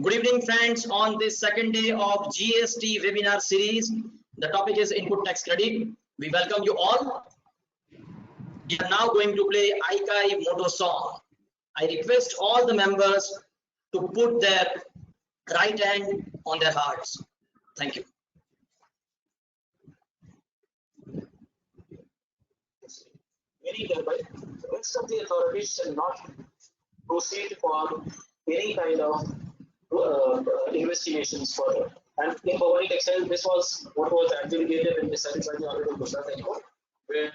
Good evening, friends. On this second day of GST webinar series, the topic is input tax credit. We welcome you all. We are now going to play Aikai Moto song. I request all the members to put their right hand on their hearts. Thank you. Very hereby, the rest of the authorities shall not proceed for any kind of investigations further. And in Bhavani Textile, this was what was adjudicated and decided by the Honorable Gujarat High Court, where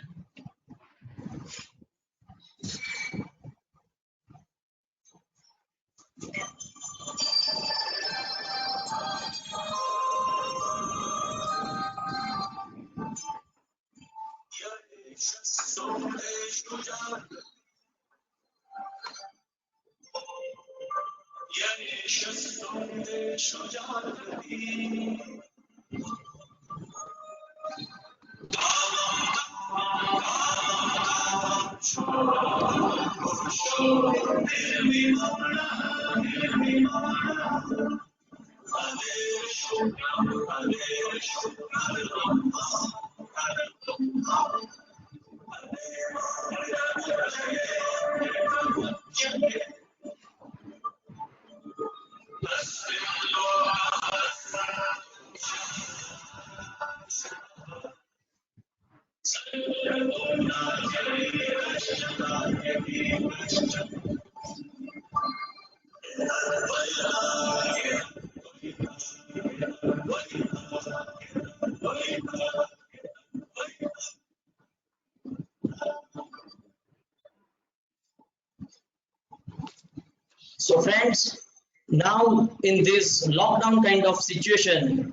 So friends, now in this lockdown kind of situation,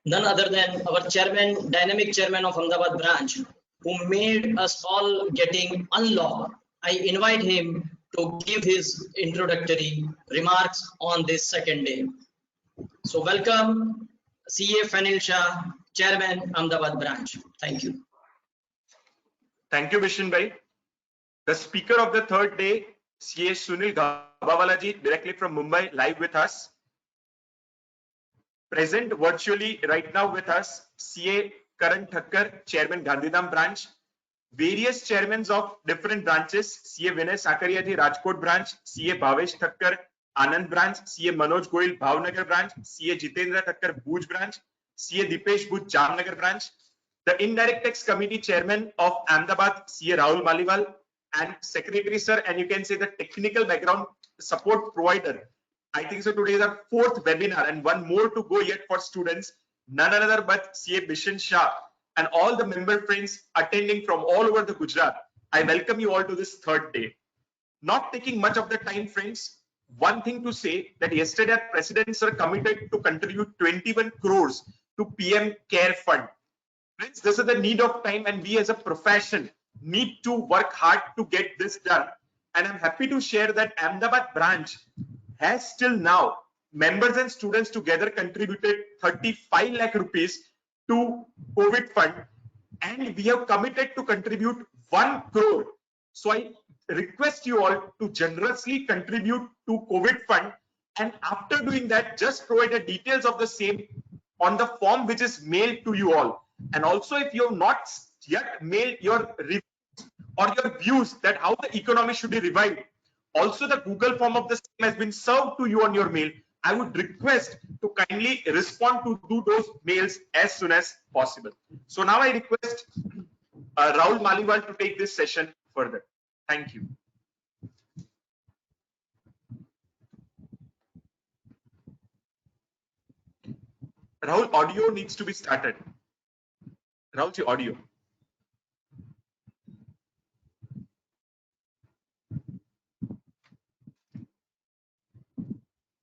none other than our chairman, dynamic chairman of Ahmedabad branch, who made us all getting unlocked. I invite him to give his introductory remarks on this second day. So welcome CA Fanil Shah, Chairman, Ahmedabad branch. Thank you. Thank you, Vishen Bhai. The speaker of the third day, CA Sunil Gabawalaji, directly from Mumbai, live with us. Present virtually right now with us, CA Karan Thakkar, Chairman, Gandhidham branch. Various chairmen of different branches, CA Vinay Sakariyaji, Rajkot branch, CA Bhavesh Thakkar, Anand branch, CA Manoj Goyal, Bhavnagar branch, CA Jitendra Thakkar, Bhuj branch, CA Dipesh Bhuj, Jamnagar branch. The Indirect Tax Committee Chairman of Ahmedabad, CA Rahul Maliwal, and Secretary Sir, and you can say the technical background support provider. I think so today is our fourth webinar and one more to go yet for students, none other but CA Bishan Shah and all the member friends attending from all over the Gujarat. I welcome you all to this third day. Not taking much of the time, friends, one thing to say that yesterday our President Sir committed to contribute 21 crores to PM Care Fund. Friends, this is the need of time and we as a profession need to work hard to get this done. And I'm happy to share that Ahmedabad branch has till now members and students together contributed 35 lakh rupees to COVID fund, and we have committed to contribute 1 crore. So I request you all to generously contribute to COVID fund, and after doing that, just provide the details of the same on the form which is mailed to you all. And also, if you have not yet mailed your reviews or your views that how the economy should be revived, also the Google form of the same has been served to you on your mail. I would request to kindly respond to those mails as soon as possible. So now I request Rahul Maliwal to take this session further. Thank you. Rahul, audio needs to be started. Rahul, your audio.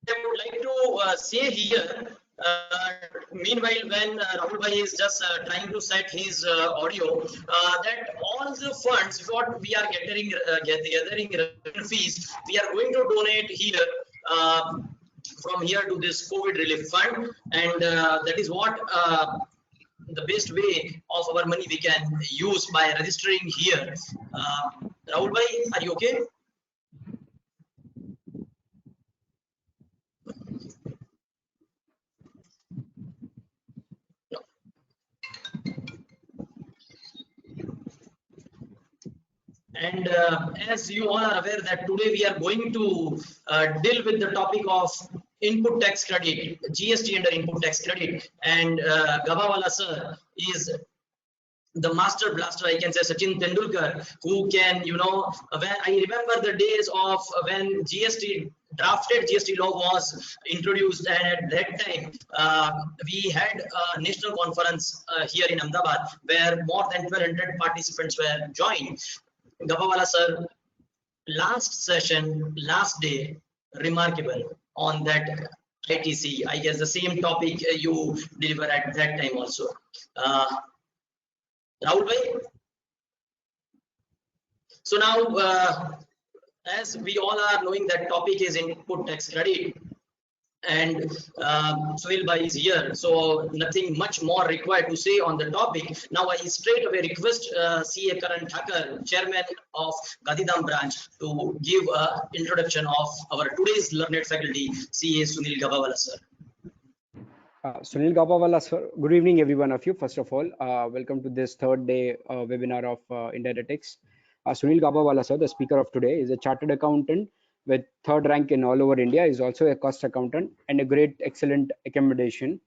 I would like to say here, meanwhile, when Rahul Bhai is just trying to set his audio, that all the funds what we are gathering fees, we are going to donate here from here to this COVID relief fund, and that is what the best way of our money we can use by registering here. Rahul Bhai, are you okay? And as you all are aware that today we are going to deal with the topic of input tax credit, GST under input tax credit, and Gabawala sir is the master blaster, I can say, Sachin Tendulkar, who can, you know, when I remember the days of when GST drafted GST law was introduced, and at that time we had a national conference here in Ahmedabad where more than 1,200 participants were joined. Gabawala sir, last session, last day, remarkable on that ITC. I guess the same topic you deliver at that time also. Rahul bhai, so now as we all are knowing that topic is input tax credit, and Sohail bhai is here, so nothing much more required to say on the topic. Now I straight away request CA Karan Thakur, chairman of Gandhidham branch, to give an introduction of our today's learned faculty, CA Sunil Gabawala sir. Sunil Gabawala sir, good evening every one of you. First of all, welcome to this third day webinar of Indirect Tax. Sunil Gabawala sir, the speaker of today, is a chartered accountant with third rank in all over India. Is also a cost accountant and a great excellent accommodation.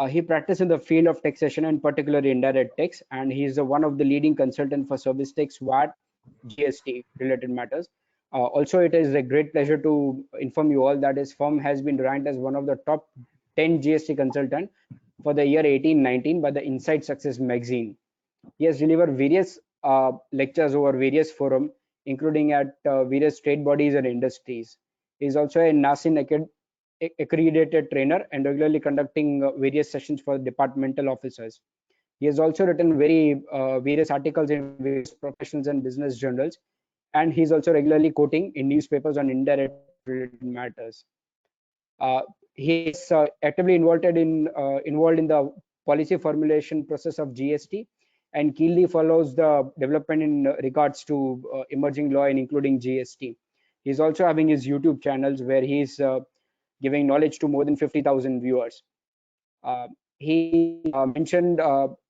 He practiced in the field of taxation and particularly indirect tax, and he is one of the leading consultant for service tax, VAT, GST related matters. Also, it is a great pleasure to inform you all that his firm has been ranked as one of the top 10 GST consultant for the year 18-19 by the Inside Success magazine. He has delivered various lectures over various forums, including at various trade bodies and industries. He is also a NASIN accredited trainer and regularly conducting various sessions for departmental officers. He has also written various articles in various professionals and business journals, and he is also regularly quoting in newspapers on indirect matters. He is actively involved in the policy formulation process of GST and keenly follows the development in regards to emerging law and including GST. He is also having his YouTube channels where he is giving knowledge to more than 50,000 viewers. He mentioned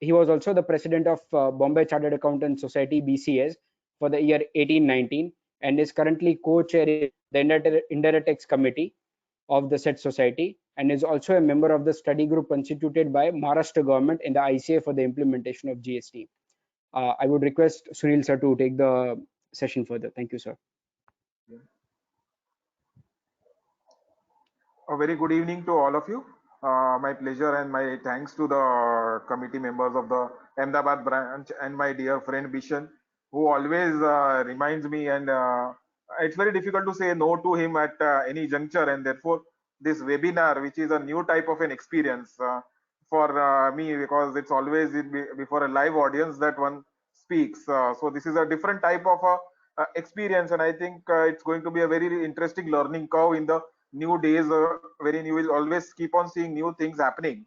he was also the president of Bombay Chartered Accountants Society (BCS) for the year 18-19 and is currently co-chairing the Indirect Tax Committee of the said society, and is also a member of the study group constituted by Maharashtra government in the ICA for the implementation of GST. I would request Sunil sir to take the session further. Thank you, sir. A very good evening to all of you. My pleasure and my thanks to the committee members of the Ahmedabad branch and my dear friend Bishan, who always reminds me, and it's very difficult to say no to him at any juncture, and therefore this webinar, which is a new type of an experience for me, because it's always before a live audience that one speaks. So this is a different type of experience, and I think it's going to be a very interesting learning curve in the new days, wherein you will always keep on seeing new things happening.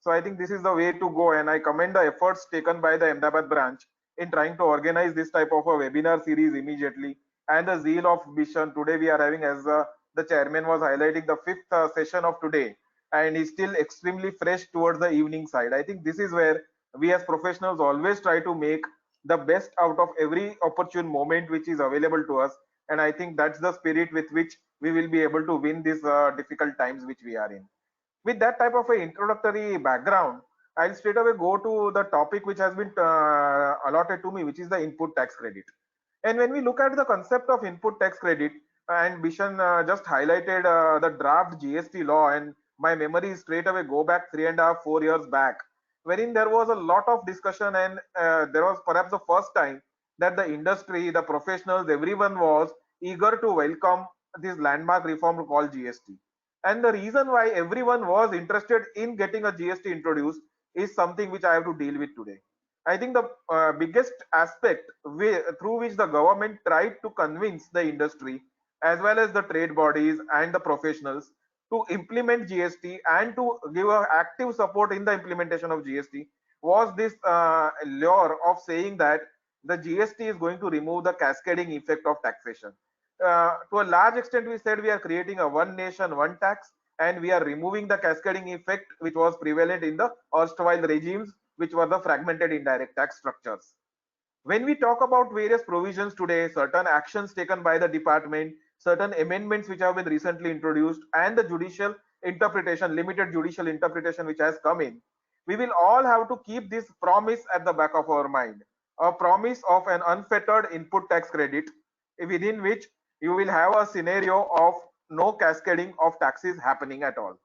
So I think this is the way to go, and I commend the efforts taken by the Ahmedabad branch in trying to organize this type of a webinar series immediately, and the zeal of Bishan. Today we are having, as the chairman was highlighting, the fifth session of today, and is still extremely fresh towards the evening side. I think this is where we as professionals always try to make the best out of every opportune moment which is available to us, and I think that's the spirit with which we will be able to win these difficult times which we are in. With that type of an introductory background, I'll straight away go to the topic which has been allotted to me, which is the input tax credit. And when we look at the concept of input tax credit, and Bishan just highlighted the draft GST law, and my memories straight away go back 3.5, 4 years back, wherein there was a lot of discussion, and there was perhaps the first time that the industry, the professionals, everyone was eager to welcome this landmark reform called GST. And the reason why everyone was interested in getting a GST introduced is something which I have to deal with today. I think the biggest aspect through which the government tried to convince the industry as well as the trade bodies and the professionals to implement GST and to give active support in the implementation of GST was this lure of saying that the GST is going to remove the cascading effect of taxation. To a large extent, we said we are creating a one nation, one tax, and we are removing the cascading effect which was prevalent in the erstwhile regimes, which were the fragmented indirect tax structures. When we talk about various provisions today, certain actions taken by the department, certain amendments which have been recently introduced, and the judicial interpretation, limited judicial interpretation which has come in, we will all have to keep this promise at the back of our mind. A promise of an unfettered input tax credit, within which you will have a scenario of no cascading of taxes happening at all.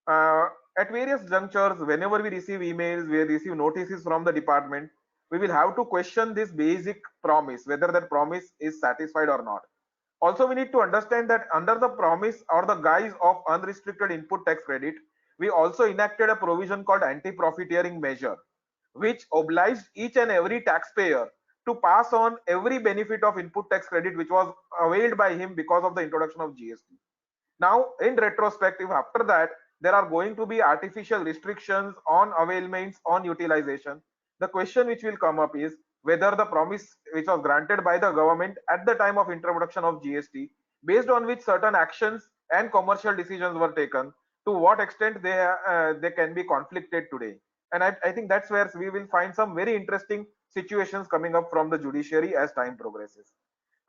uh, at various junctures, whenever we receive emails, we receive notices from the department, we will have to question this basic promise, whether that promise is satisfied or not. Also, we need to understand that under the promise or the guise of unrestricted input tax credit, we also enacted a provision called anti-profiteering measure, which obliged each and every taxpayer to pass on every benefit of input tax credit which was availed by him because of the introduction of GST. Now, in retrospective, after that, there are going to be artificial restrictions on availments, on utilization. The question which will come up is whether the promise which was granted by the government at the time of introduction of GST, based on which certain actions and commercial decisions were taken, to what extent they can be conflicted today. And I think that's where we will find some very interesting situations coming up from the judiciary as time progresses.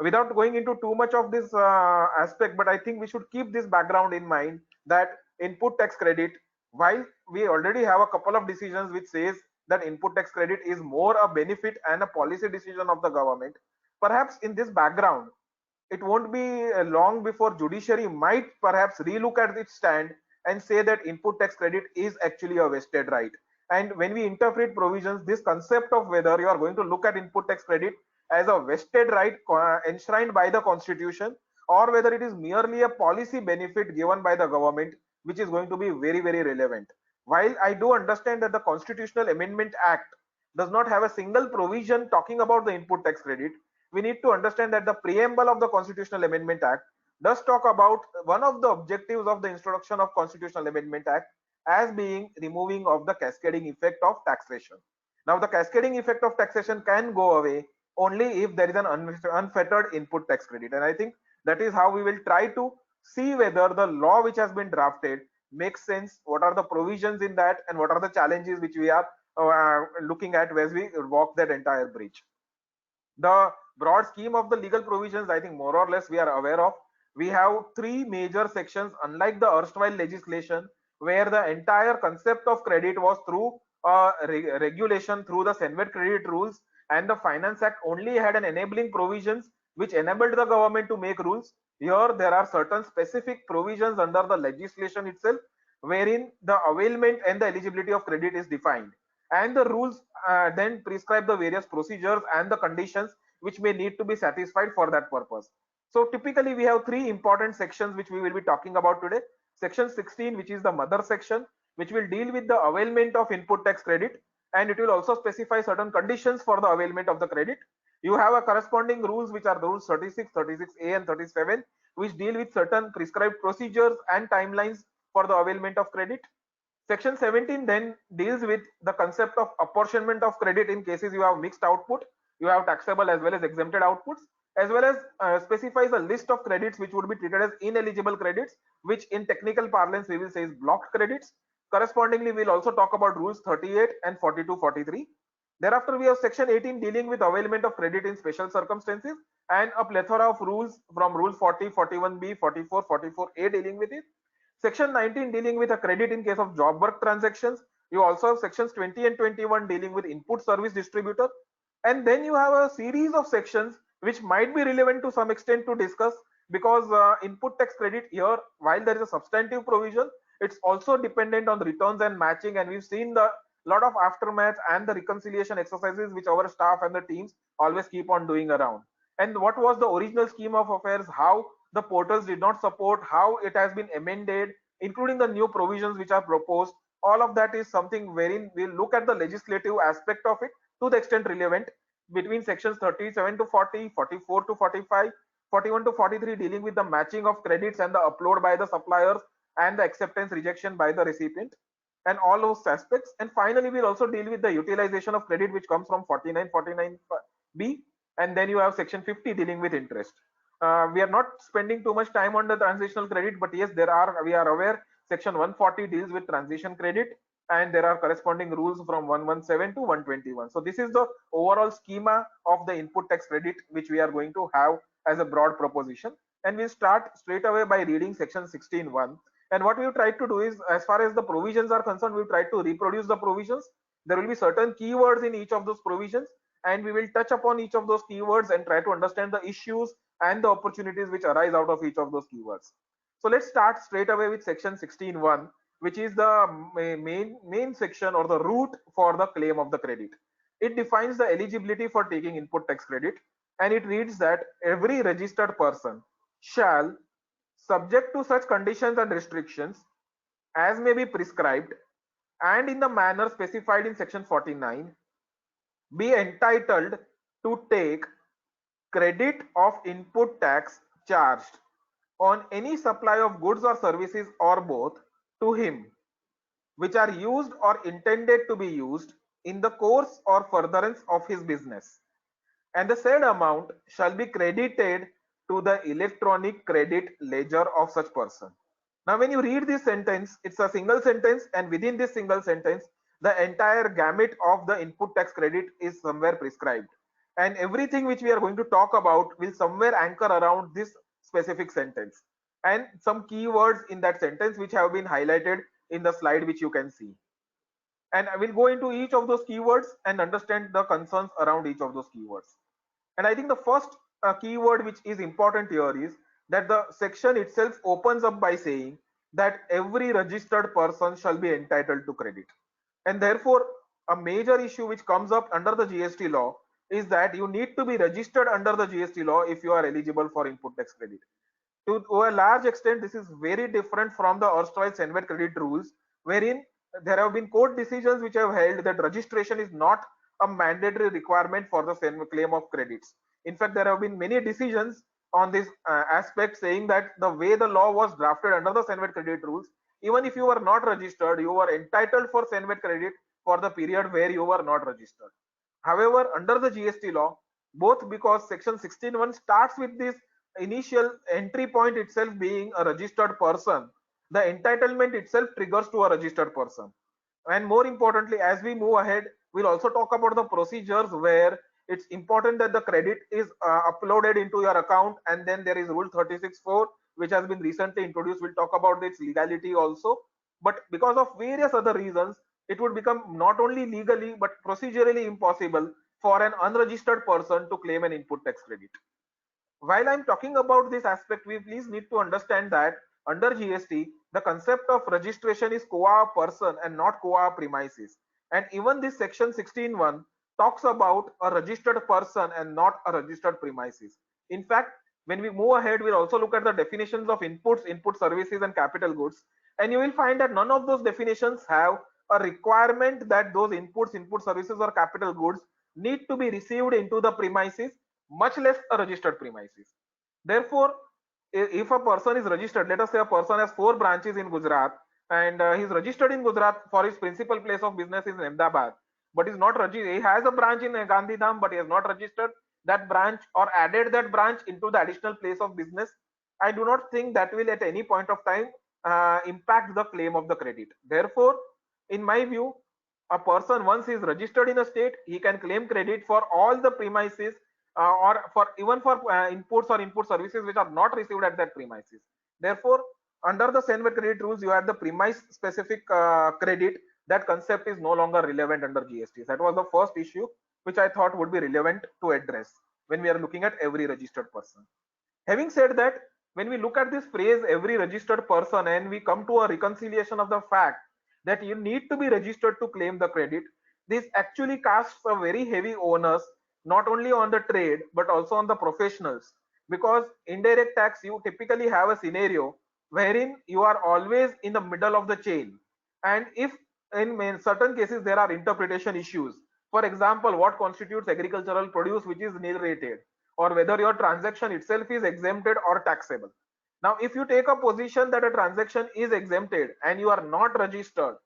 Without going into too much of this aspect, but I think we should keep this background in mind that input tax credit, while we already have a couple of decisions which says that input tax credit is more a benefit and a policy decision of the government, perhaps in this background it won't be long before judiciary might perhaps relook at its stand and say that input tax credit is actually a vested right. And when we interpret provisions, this concept of whether you are going to look at input tax credit as a vested right enshrined by the constitution, or whether it is merely a policy benefit given by the government, which is going to be very, very relevant. While I do understand that the Constitutional Amendment Act does not have a single provision talking about the input tax credit, we need to understand that the preamble of the Constitutional Amendment Act does talk about one of the objectives of the introduction of Constitutional Amendment Act as being removing of the cascading effect of taxation. Now, the cascading effect of taxation can go away only if there is an unfettered input tax credit. And I think that is how we will try to see whether the law which has been drafted makes sense, what are the provisions in that, and what are the challenges which we are looking at as we walk that entire bridge. The broad scheme of the legal provisions, I think more or less we are aware of. We have three major sections, unlike the erstwhile legislation, where the entire concept of credit was through regulation through the Senvet credit rules, and the Finance Act only had an enabling provisions which enabled the government to make rules. Here there are certain specific provisions under the legislation itself, wherein the availment and the eligibility of credit is defined, and the rules then prescribe the various procedures and the conditions which may need to be satisfied for that purpose. So typically we have three important sections which we will be talking about today. Section 16, which is the mother section, which will deal with the availment of input tax credit, and it will also specify certain conditions for the availment of the credit. You have a corresponding rules which are the rules 36, 36A and 37, which deal with certain prescribed procedures and timelines for the availment of credit. Section 17 then deals with the concept of apportionment of credit in cases you have mixed output, you have taxable as well as exempted outputs, as well as specifies a list of credits which would be treated as ineligible credits, which in technical parlance we will say is blocked credits. Correspondingly, we'll also talk about rules 38 and 42, 43. Thereafter, we have section 18 dealing with availment of credit in special circumstances, and a plethora of rules from rule 40, 41B, 44, 44A dealing with it. Section 19 dealing with a credit in case of job work transactions. You also have sections 20 and 21 dealing with input service distributor. And then you have a series of sections which might be relevant to some extent to discuss, because input tax credit here, while there is a substantive provision, it's also dependent on returns and matching, and we've seen the lot of aftermath and the reconciliation exercises which our staff and the teams always keep on doing around. And what was the original scheme of affairs, how the portals did not support, how it has been amended, including the new provisions which are proposed. All of that is something wherein we'll look at the legislative aspect of it to the extent relevant, between sections 37 to 40, 44 to 45, 41 to 43 dealing with the matching of credits and the upload by the suppliers and the acceptance rejection by the recipient, and all those aspects. And finally, we'll also deal with the utilization of credit which comes from 49, 49B, and then you have section 50 dealing with interest. We are not spending too much time on the transitional credit, but yes, we are aware section 140 deals with transition credit, and there are corresponding rules from 117 to 121. So this is the overall schema of the input tax credit which we are going to have as a broad proposition. And we'll start straight away by reading section 16.1. And what we've tried to do is, as far as the provisions are concerned, we've tried to reproduce the provisions. There will be certain keywords in each of those provisions, and we will touch upon each of those keywords and try to understand the issues and the opportunities which arise out of each of those keywords. So let's start straight away with section 16.1, which is the main section or the root for the claim of the credit. It defines the eligibility for taking input tax credit, and it reads that every registered person shall, subject to such conditions and restrictions as may be prescribed and in the manner specified in section 49, be entitled to take credit of input tax charged on any supply of goods or services or both to him, which are used or intended to be used in the course or furtherance of his business, and the said amount shall be credited to the electronic credit ledger of such person. Now, when you read this sentence, it's a single sentence, and within this single sentence, the entire gamut of the input tax credit is somewhere prescribed. And everything which we are going to talk about will somewhere anchor around this specific sentence. And some keywords in that sentence which have been highlighted in the slide which you can see. And I will go into each of those keywords and understand the concerns around each of those keywords. And I think the first keyword which is important here is that the section itself opens up by saying that every registered person shall be entitled to credit. And therefore, a major issue which comes up under the GST law is that you need to be registered under the GST law if you are eligible for input tax credit. To a large extent, this is very different from the erstwhile SENVET credit rules, wherein there have been court decisions which have held that registration is not a mandatory requirement for the claim of credits. In fact, there have been many decisions on this aspect saying that the way the law was drafted under the SENVET credit rules, even if you were not registered, you were entitled for SENVET credit for the period where you were not registered. However, under the GST law, both because section 16.1 starts with this initial entry point itself being a registered person, the entitlement itself triggers to a registered person. And more importantly, as we move ahead, we'll also talk about the procedures where it's important that the credit is uploaded into your account, and then there is rule 36.4 which has been recently introduced. We'll talk about its legality also, but because of various other reasons, it would become not only legally but procedurally impossible for an unregistered person to claim an input tax credit. While I'm talking about this aspect, we please need to understand that under GST, the concept of registration is co-op person and not co-op premises. And even this section 16.1 talks about a registered person and not a registered premises. In fact, when we move ahead, we'll also look at the definitions of inputs, input services, and capital goods. And you will find that none of those definitions have a requirement that those inputs, input services, or capital goods need to be received into the premises, much less a registered premises. Therefore, if a person is registered, let us say a person has 4 branches in Gujarat, and he's registered in Gujarat for his principal place of business is in Ahmedabad, but he's not registered. He has a branch in Gandhidham, but he has not registered that branch or added that branch into the additional place of business. I do not think that will at any point of time impact the claim of the credit. Therefore, in my view, a person, once he is registered in a state, he can claim credit for all the premises or for even for inputs or input services which are not received at that premises. Therefore, under the SENVET credit rules, you have the premise specific credit. That concept is no longer relevant under GST. That was the first issue which I thought would be relevant to address when we are looking at every registered person. Having said that, when we look at this phrase every registered person and we come to a reconciliation of the fact that you need to be registered to claim the credit, this actually casts a very heavy onus not only on the trade but also on the professionals, because indirect tax, you typically have a scenario wherein you are always in the middle of the chain, and if in certain cases there are interpretation issues, for example, what constitutes agricultural produce which is nil rated, or whether your transaction itself is exempted or taxable. Now, if you take a position that a transaction is exempted and you are not registered,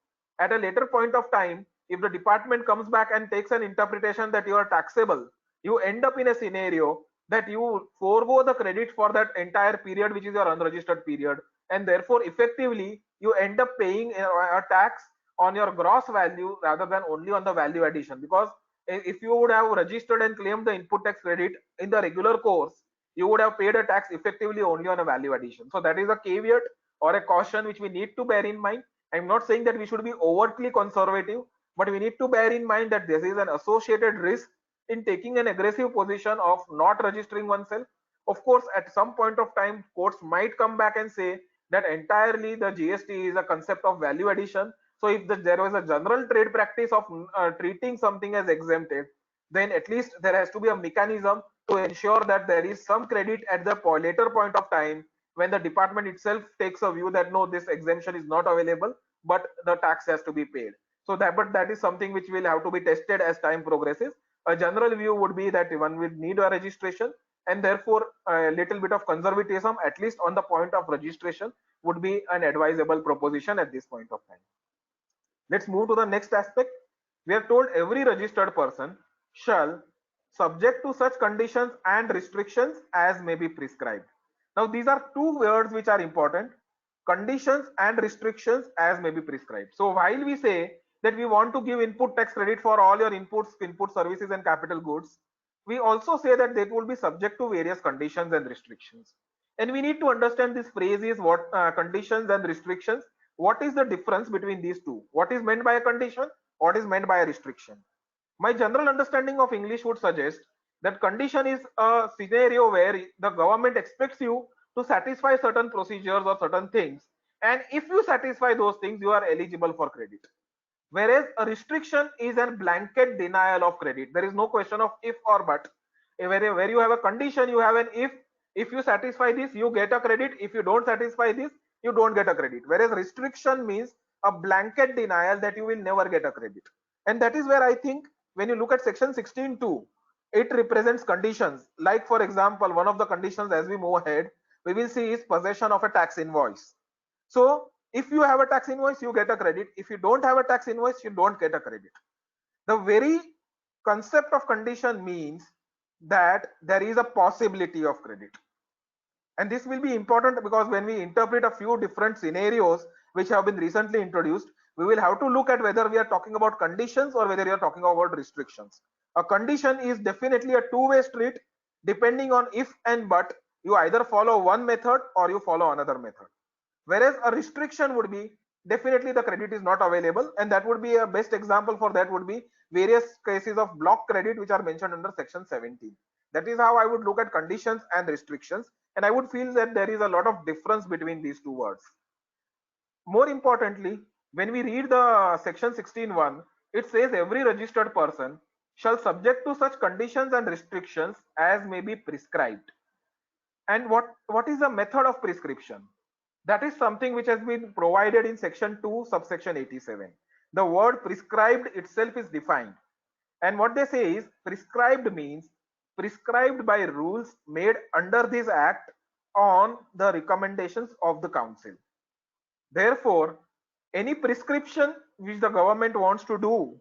at a later point of time, if the department comes back and takes an interpretation that you are taxable, you end up in a scenario that you forego the credit for that entire period, which is your unregistered period, and therefore effectively you end up paying a tax on your gross value rather than only on the value addition. Because if you would have registered and claimed the input tax credit in the regular course, you would have paid a tax effectively only on a value addition. So that is a caveat or a caution which we need to bear in mind. I'm not saying that we should be overtly conservative, but we need to bear in mind that this is an associated risk in taking an aggressive position of not registering oneself. Of course, at some point of time, courts might come back and say that entirely the GST is a concept of value addition. So if there was a general trade practice of treating something as exempted, then at least there has to be a mechanism to ensure that there is some credit at the later point of time when the department itself takes a view that no, this exemption is not available, but the tax has to be paid. So that is something which will have to be tested as time progresses. A general view would be that one will need a registration, and therefore a little bit of conservatism, at least on the point of registration, would be an advisable proposition at this point of time. Let's move to the next aspect. We are told every registered person shall subject to such conditions and restrictions as may be prescribed. Now these are two words which are important: conditions and restrictions as may be prescribed. So while we say that we want to give input tax credit for all your input services and capital goods, we also say that they will be subject to various conditions and restrictions. And we need to understand this phrase is what conditions and restrictions. What is the difference between these two? What is meant by a condition? What is meant by a restriction? My general understanding of English would suggest that condition is a scenario where the government expects you to satisfy certain procedures or certain things, and if you satisfy those things, you are eligible for credit. Whereas a restriction is a blanket denial of credit. There is no question of if or but. Where you have a condition, you have an if you satisfy this, you get a credit. If you don't satisfy this, you don't get a credit. Whereas restriction means a blanket denial that you will never get a credit. And that is where I think when you look at section 16(2), it represents conditions. Like for example, one of the conditions as we move ahead, we will see is possession of a tax invoice. So if you have a tax invoice, you get a credit. If you don't have a tax invoice, you don't get a credit. The very concept of condition means that there is a possibility of credit. And this will be important because when we interpret a few different scenarios which have been recently introduced, we will have to look at whether we are talking about conditions or whether we are talking about restrictions. A condition is definitely a two-way street. Depending on if and but, you either follow one method or you follow another method. Whereas a restriction would be definitely the credit is not available, and that would be a best example for that would be various cases of block credit which are mentioned under section 17. That is how I would look at conditions and restrictions, and I would feel that there is a lot of difference between these two words. More importantly, when we read the section 16(1), it says every registered person shall subject to such conditions and restrictions as may be prescribed. And what is the method of prescription? That is something which has been provided in section 2 subsection 87. The word prescribed itself is defined, and what they say is prescribed means prescribed by rules made under this act on the recommendations of the council. Therefore, any prescription which the government wants to do,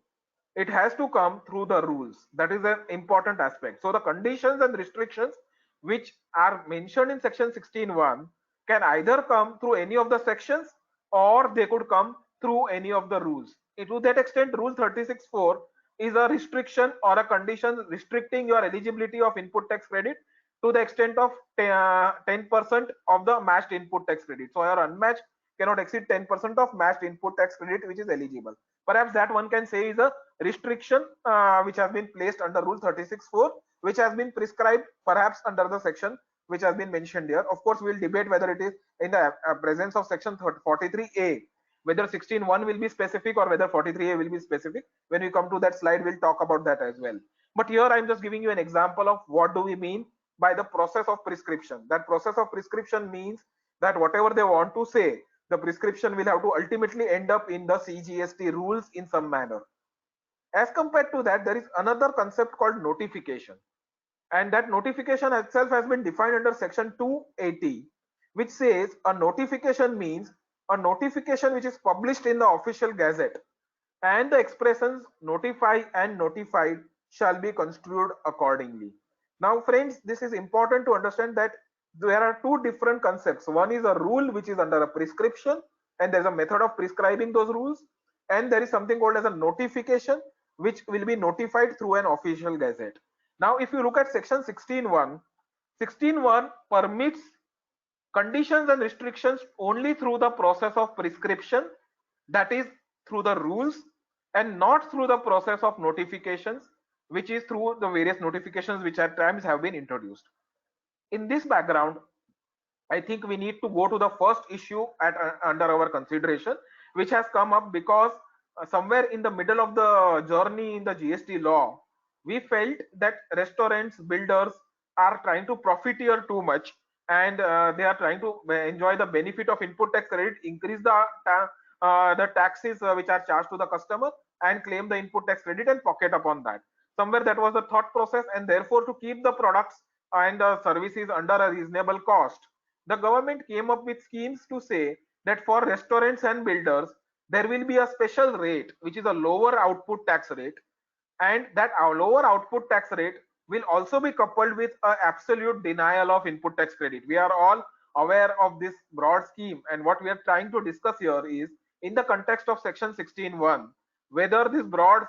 it has to come through the rules. That is an important aspect. So the conditions and restrictions which are mentioned in section 16(1) can either come through any of the sections or they could come through any of the rules. To that extent, rule 36(4) is a restriction or a condition restricting your eligibility of input tax credit to the extent of 10% of the matched input tax credit. So your unmatched cannot exceed 10% of matched input tax credit which is eligible. Perhaps that one can say is a restriction which has been placed under rule 36(4), which has been prescribed perhaps under the section which has been mentioned here. Of course, we will debate whether it is in the presence of section 43A, whether 16(1) will be specific or whether 43A will be specific. When we come to that slide, we'll talk about that as well. But here I'm just giving you an example of what do we mean by the process of prescription. That process of prescription means that whatever they want to say, the prescription will have to ultimately end up in the CGST rules in some manner. As compared to that, there is another concept called notification. And that notification itself has been defined under section 280, which says a notification means a notification which is published in the official gazette, and the expressions notify and notified shall be construed accordingly. Now friends, this is important to understand that there are two different concepts. One is a rule which is under a prescription, and there's a method of prescribing those rules. and there is something called as a notification, which will be notified through an official gazette. Now, if you look at section 16.1, 16.1 permits conditions and restrictions only through the process of prescription, that is through the rules, and not through the process of notifications, which is through the various notifications which at times have been introduced. In this background, I think we need to go to the first issue under our consideration, which has come up because somewhere in the middle of the journey in the GST law, we felt that restaurants, builders are trying to profiteer too much, and they are trying to enjoy the benefit of input tax credit, increase the taxes which are charged to the customer, and claim the input tax credit and pocket upon that. Somewhere that was the thought process, and therefore to keep the products and the services under a reasonable cost, the government came up with schemes to say that for restaurants and builders, there will be a special rate, which is a lower output tax rate, and that our lower output tax rate will also be coupled with an absolute denial of input tax credit. We are all aware of this broad scheme, and what we are trying to discuss here is in the context of section 16.1, whether this broad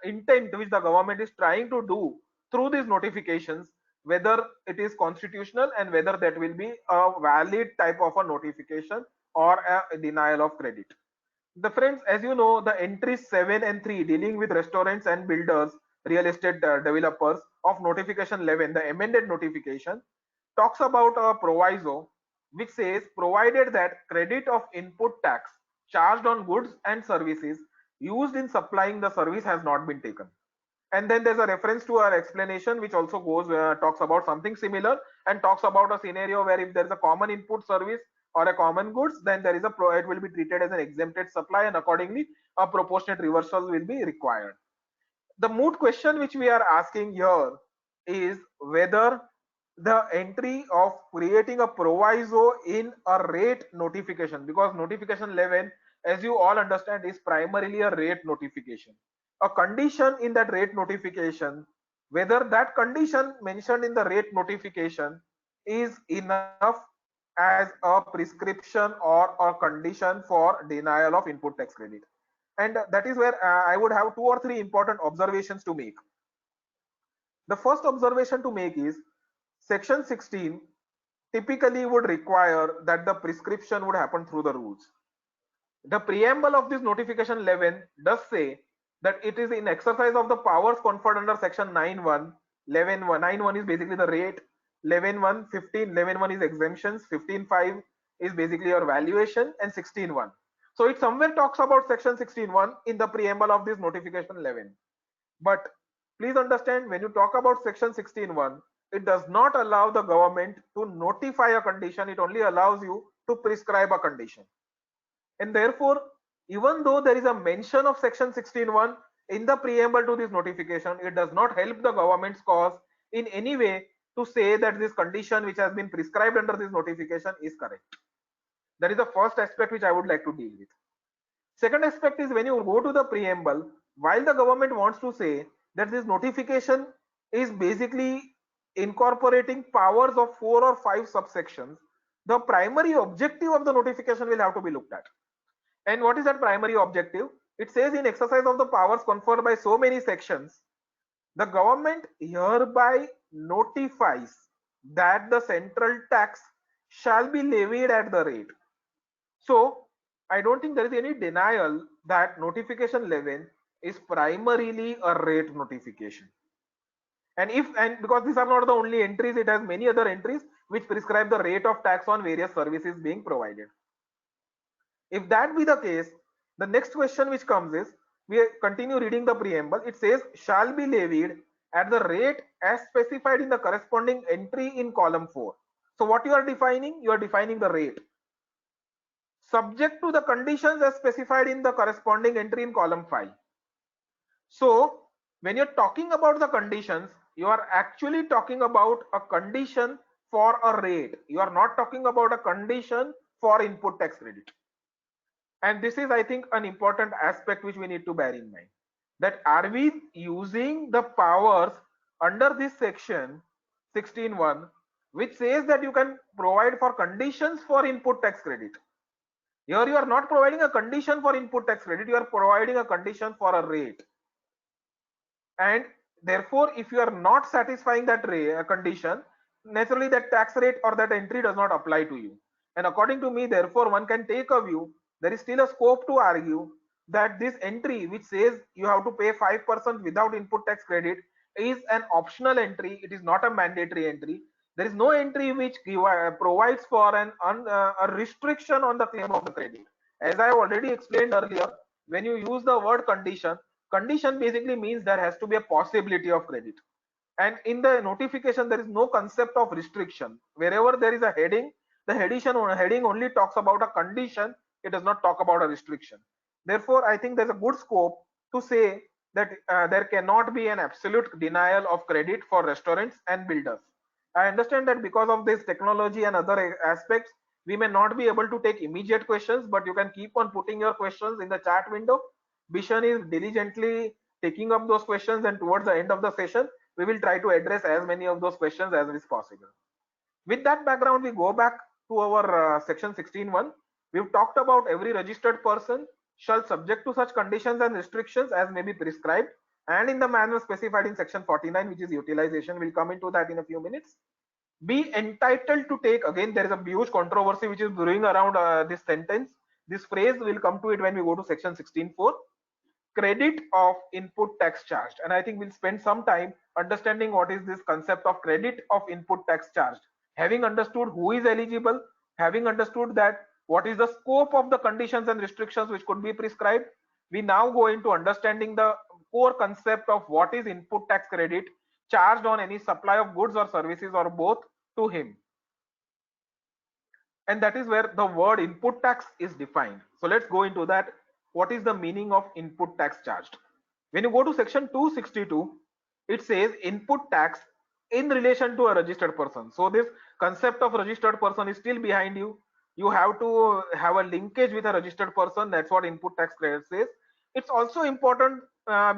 intent which the government is trying to do through these notifications, whether it is constitutional and whether that will be a valid type of a notification or a denial of credit. The friends, as you know, the entries 7 and 3 dealing with restaurants and builders, real estate developers of notification 11, the amended notification, talks about a proviso which says provided that credit of input tax charged on goods and services used in supplying the service has not been taken. And then there's a reference to our explanation which also goes talks about something similar and talks about a scenario where if there's a common input service or a common goods, then there is it will be treated as an exempted supply, and accordingly a proportionate reversal will be required. The moot question which we are asking here is whether the entry of creating a proviso in a rate notification, because notification 11, as you all understand, is primarily a rate notification. A condition in that rate notification, whether that condition mentioned in the rate notification is enough as a prescription or a condition for denial of input tax credit. And that is where I would have 2 or 3 important observations to make. The first observation to make is section 16 typically would require that the prescription would happen through the rules. The preamble of this notification 11 does say that it is in exercise of the powers conferred under section 9.1. 11.1. 9.1 is basically the rate, 11.1, 15, 11.1 is exemptions, 15.5 is basically your valuation, and 16.1. So it somewhere talks about section 16.1 in the preamble of this notification 11. But please understand, when you talk about section 16.1, it does not allow the government to notify a condition, it only allows you to prescribe a condition. And therefore, even though there is a mention of section 16.1 in the preamble to this notification, it does not help the government's cause in any way to say that this condition which has been prescribed under this notification is correct. That is the first aspect which I would like to deal with. Second aspect is when you go to the preamble, while the government wants to say that this notification is basically incorporating powers of 4 or 5 subsections, the primary objective of the notification will have to be looked at. And what is that primary objective? It says in exercise of the powers conferred by so many sections, the government hereby notifies that the central tax shall be levied at the rate. So I don't think there is any denial that notification 11 is primarily a rate notification. And because these are not the only entries, it has many other entries which prescribe the rate of tax on various services being provided. If that be the case, the next question which comes is, we continue reading the preamble, it says shall be levied at the rate as specified in the corresponding entry in column 4. So what you are defining? You are defining the rate subject to the conditions as specified in the corresponding entry in column 5. So when you're talking about the conditions, you are actually talking about a condition for a rate. You are not talking about a condition for input tax credit. And this is, I think, an important aspect which we need to bear in mind, that are we using the powers under this section 16.1 which says that you can provide for conditions for input tax credit, Here you are not providing a condition for input tax credit, you are providing a condition for a rate. And therefore, if you are not satisfying that condition, naturally that tax rate or that entry does not apply to you. And according to me, therefore, one can take a view, there is still a scope to argue that this entry which says you have to pay 5% without input tax credit is an optional entry. It is not a mandatory entry. There is no entry which provides for a restriction on the claim of the credit. As I already explained earlier, when you use the word condition, condition basically means there has to be a possibility of credit. And in the notification, there is no concept of restriction. Wherever there is a heading, the heading only talks about a condition. It does not talk about a restriction. Therefore, I think there's a good scope to say that there cannot be an absolute denial of credit for restaurants and builders. I understand that because of this technology and other aspects, we may not be able to take immediate questions, but you can keep on putting your questions in the chat window. Bishan is diligently taking up those questions, and towards the end of the session, we will try to address as many of those questions as is possible. With that background, we go back to our section 16.1. We've talked about every registered person shall subject to such conditions and restrictions as may be prescribed and in the manner specified in section 49, which is utilization. We'll come into that in a few minutes. Be entitled to take, again there is a huge controversy which is brewing around this sentence. This phrase, will come to it when we go to section 16.4. Credit of input tax charged, and I think we'll spend some time understanding what is this concept of credit of input tax charged. Having understood who is eligible, having understood that what is the scope of the conditions and restrictions which could be prescribed, we now go into understanding the core concept of what is input tax credit charged on any supply of goods or services or both to him. And that is where the word input tax is defined. So let's go into that. What is the meaning of input tax charged? When you go to section 262, it says input tax in relation to a registered person. So this concept of registered person is still behind you. You have to have a linkage with a registered person. That's what input tax credit says. It's also important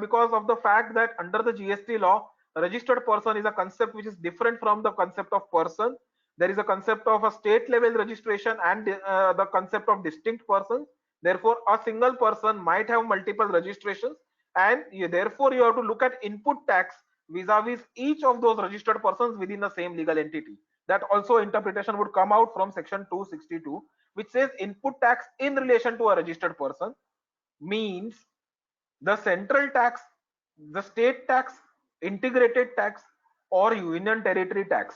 because of the fact that under the GST law, a registered person is a concept which is different from the concept of person. There is a concept of a state level registration and the concept of distinct persons. Therefore, a single person might have multiple registrations, and therefore you have to look at input tax vis-a-vis each of those registered persons within the same legal entity. That also interpretation would come out from section 262, which says input tax in relation to a registered person means the central tax, the state tax, integrated tax, or union territory tax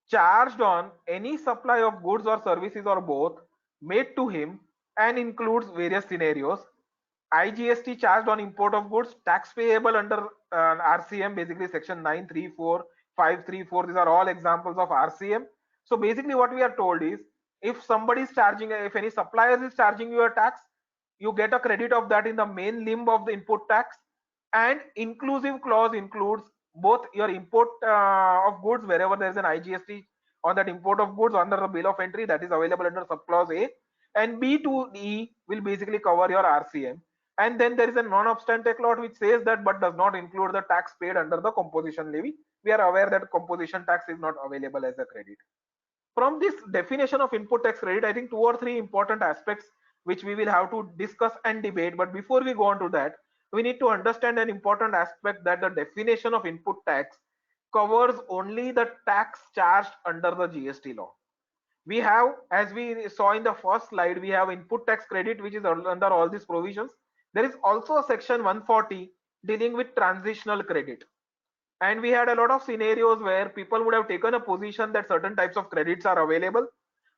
charged on any supply of goods or services or both made to him, and includes various scenarios. IGST charged on import of goods, tax payable under RCM, basically section 934, 534, these are all examples of RCM. So basically what we are told is, if somebody is charging, if any supplier is charging you a tax, you get a credit of that in the main limb of the input tax. And inclusive clause includes both your import of goods wherever there is an IGST on that import of goods under the bill of entry, that is available under subclause A, and B to E will basically cover your RCM. And then there is a non-obstante clause which says that but does not include the tax paid under the composition levy. We are aware that composition tax is not available as a credit. From this definition of input tax credit, I think 2 or 3 important aspects which we will have to discuss and debate. But before we go on to that, we need to understand an important aspect, that the definition of input tax covers only the tax charged under the GST law. We have, as we saw in the first slide, we have input tax credit which is under all these provisions. There is also a section 140 dealing with transitional credit. And we had a lot of scenarios where people would have taken a position that certain types of credits are available.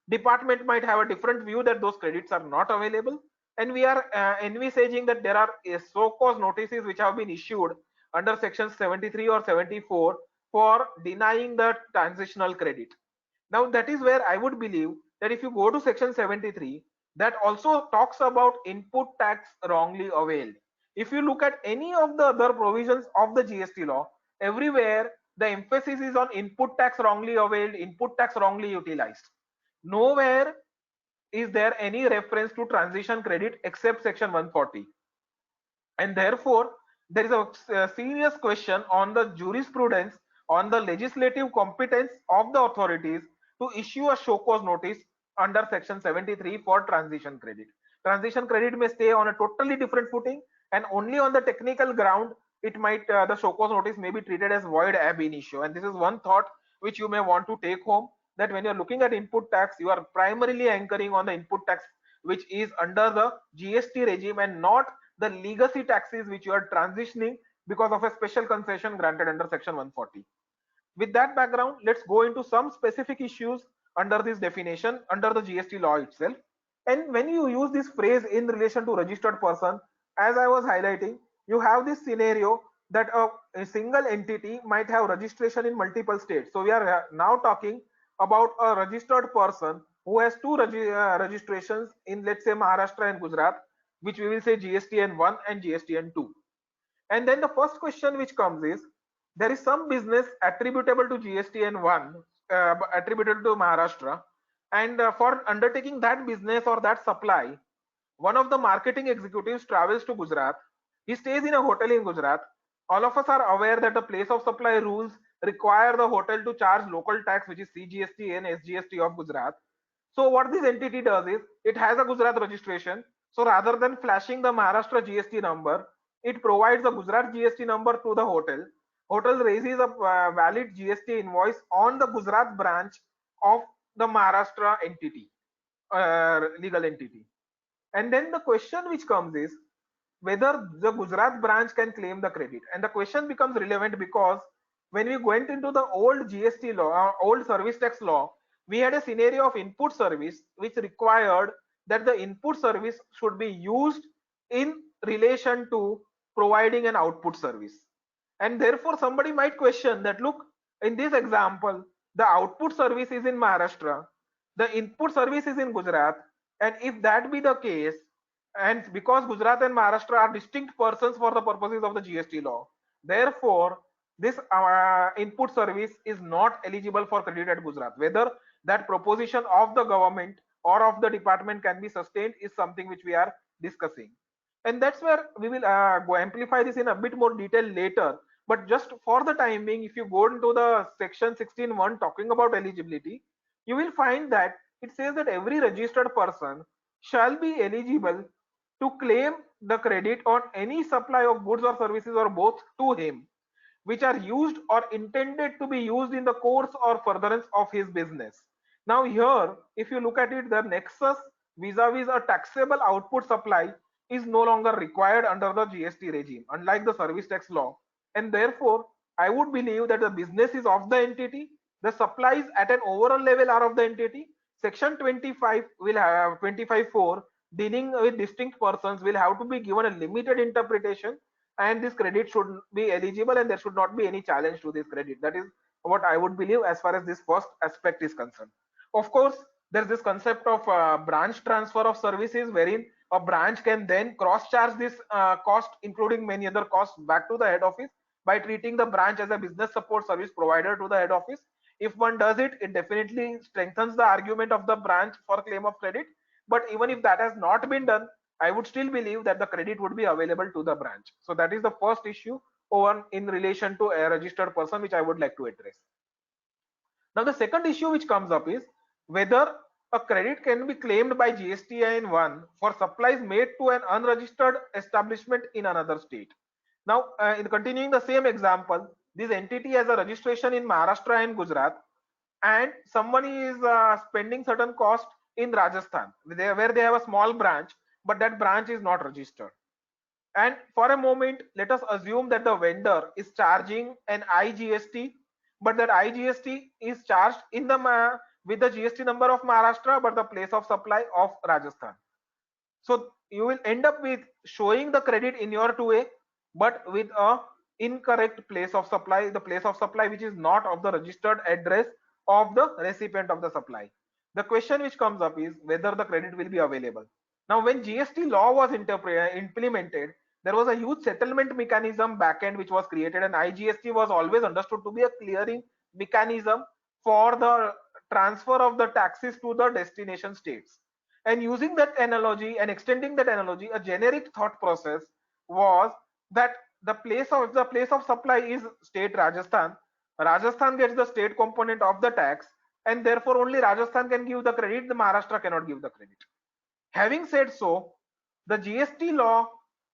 Department might have a different view that those credits are not available. And we are envisaging that there are show cause notices which have been issued under section 73 or 74 for denying the transitional credit. Now that is where I would believe that if you go to section 73, that also talks about input tax wrongly availed. If you look at any of the other provisions of the GST law, everywhere the emphasis is on input tax wrongly availed, input tax wrongly utilized. Nowhere is there any reference to transition credit except section 140. And therefore, there is a serious question on the jurisprudence, on the legislative competence of the authorities to issue a show cause notice under section 73 for transition credit. Transition credit may stay on a totally different footing, and only on the technical ground it might the show cause notice may be treated as void ab initio. And this is one thought which you may want to take home, that when you're looking at input tax, you are primarily anchoring on the input tax which is under the GST regime and not the legacy taxes which you are transitioning because of a special concession granted under section 140. With that background, let's go into some specific issues under this definition under the GST law itself. And when you use this phrase in relation to registered person, as I was highlighting, you have this scenario that a single entity might have registration in multiple states. So we are now talking about a registered person who has two registrations in, let's say, Maharashtra and Gujarat, which we will say GSTN 1 and GSTN 2. And then the first question which comes is, there is some business attributable to GSTN 1, attributable to Maharashtra, and for undertaking that business or that supply, one of the marketing executives travels to Gujarat. He stays in a hotel in Gujarat. All of us are aware that the place of supply rules require the hotel to charge local tax, which is CGST and SGST of Gujarat. So what this entity does is, it has a Gujarat registration. So rather than flashing the Maharashtra GST number, it provides a Gujarat GST number to the hotel. Hotel raises a valid GST invoice on the Gujarat branch of the Maharashtra entity, legal entity. And then the question which comes is whether the Gujarat branch can claim the credit. And the question becomes relevant because when we went into the old GST law, old service tax law, we had a scenario of input service which required that the input service should be used in relation to providing an output service. And therefore somebody might question that, look, in this example, the output service is in Maharashtra, the input service is in Gujarat, and if that be the case, and because Gujarat and Maharashtra are distinct persons for the purposes of the GST law, therefore this input service is not eligible for credit at Gujarat. Whether that proposition of the government or of the department can be sustained is something which we are discussing. And that's where we will go amplify this in a bit more detail later. But just for the time being, if you go into the section 16.1 talking about eligibility, you will find that it says that every registered person shall be eligible to claim the credit on any supply of goods or services or both to him, which are used or intended to be used in the course or furtherance of his business. Now here, if you look at it, the nexus vis-a-vis a taxable output supply is no longer required under the GST regime, unlike the service tax law. And therefore, I would believe that the business is of the entity, the supplies at an overall level are of the entity. Section 25 will have 25.4 dealing with distinct persons will have to be given a limited interpretation, and this credit should be eligible and there should not be any challenge to this credit. That is what I would believe as far as this first aspect is concerned. Of course, there's this concept of branch transfer of services, wherein a branch can then cross charge this cost, including many other costs, back to the head office by treating the branch as a business support service provider to the head office. If one does it, it definitely strengthens the argument of the branch for claim of credit. But even if that has not been done, I would still believe that the credit would be available to the branch. So that is the first issue in relation to a registered person, which I would like to address. Now the second issue which comes up is whether a credit can be claimed by GSTN 1 for supplies made to an unregistered establishment in another state. Now, in continuing the same example, this entity has a registration in Maharashtra and Gujarat, and somebody is spending certain cost in Rajasthan, where they have a small branch, but that branch is not registered. And for a moment, let us assume that the vendor is charging an IGST, but that IGST is charged in the with the GST number of Maharashtra, but the place of supply of Rajasthan. So you will end up with showing the credit in your 2A, but with a incorrect place of supply, the place of supply which is not of the registered address of the recipient of the supply. The question which comes up is whether the credit will be available. Now, when GST law was implemented, there was a huge settlement mechanism backend which was created, and IGST was always understood to be a clearing mechanism for the transfer of the taxes to the destination states. And using that analogy and extending that analogy, a generic thought process was that the place of supply is state Rajasthan. Rajasthan gets the state component of the tax, and therefore only Rajasthan can give the credit, the Maharashtra cannot give the credit. Having said so, the GST law,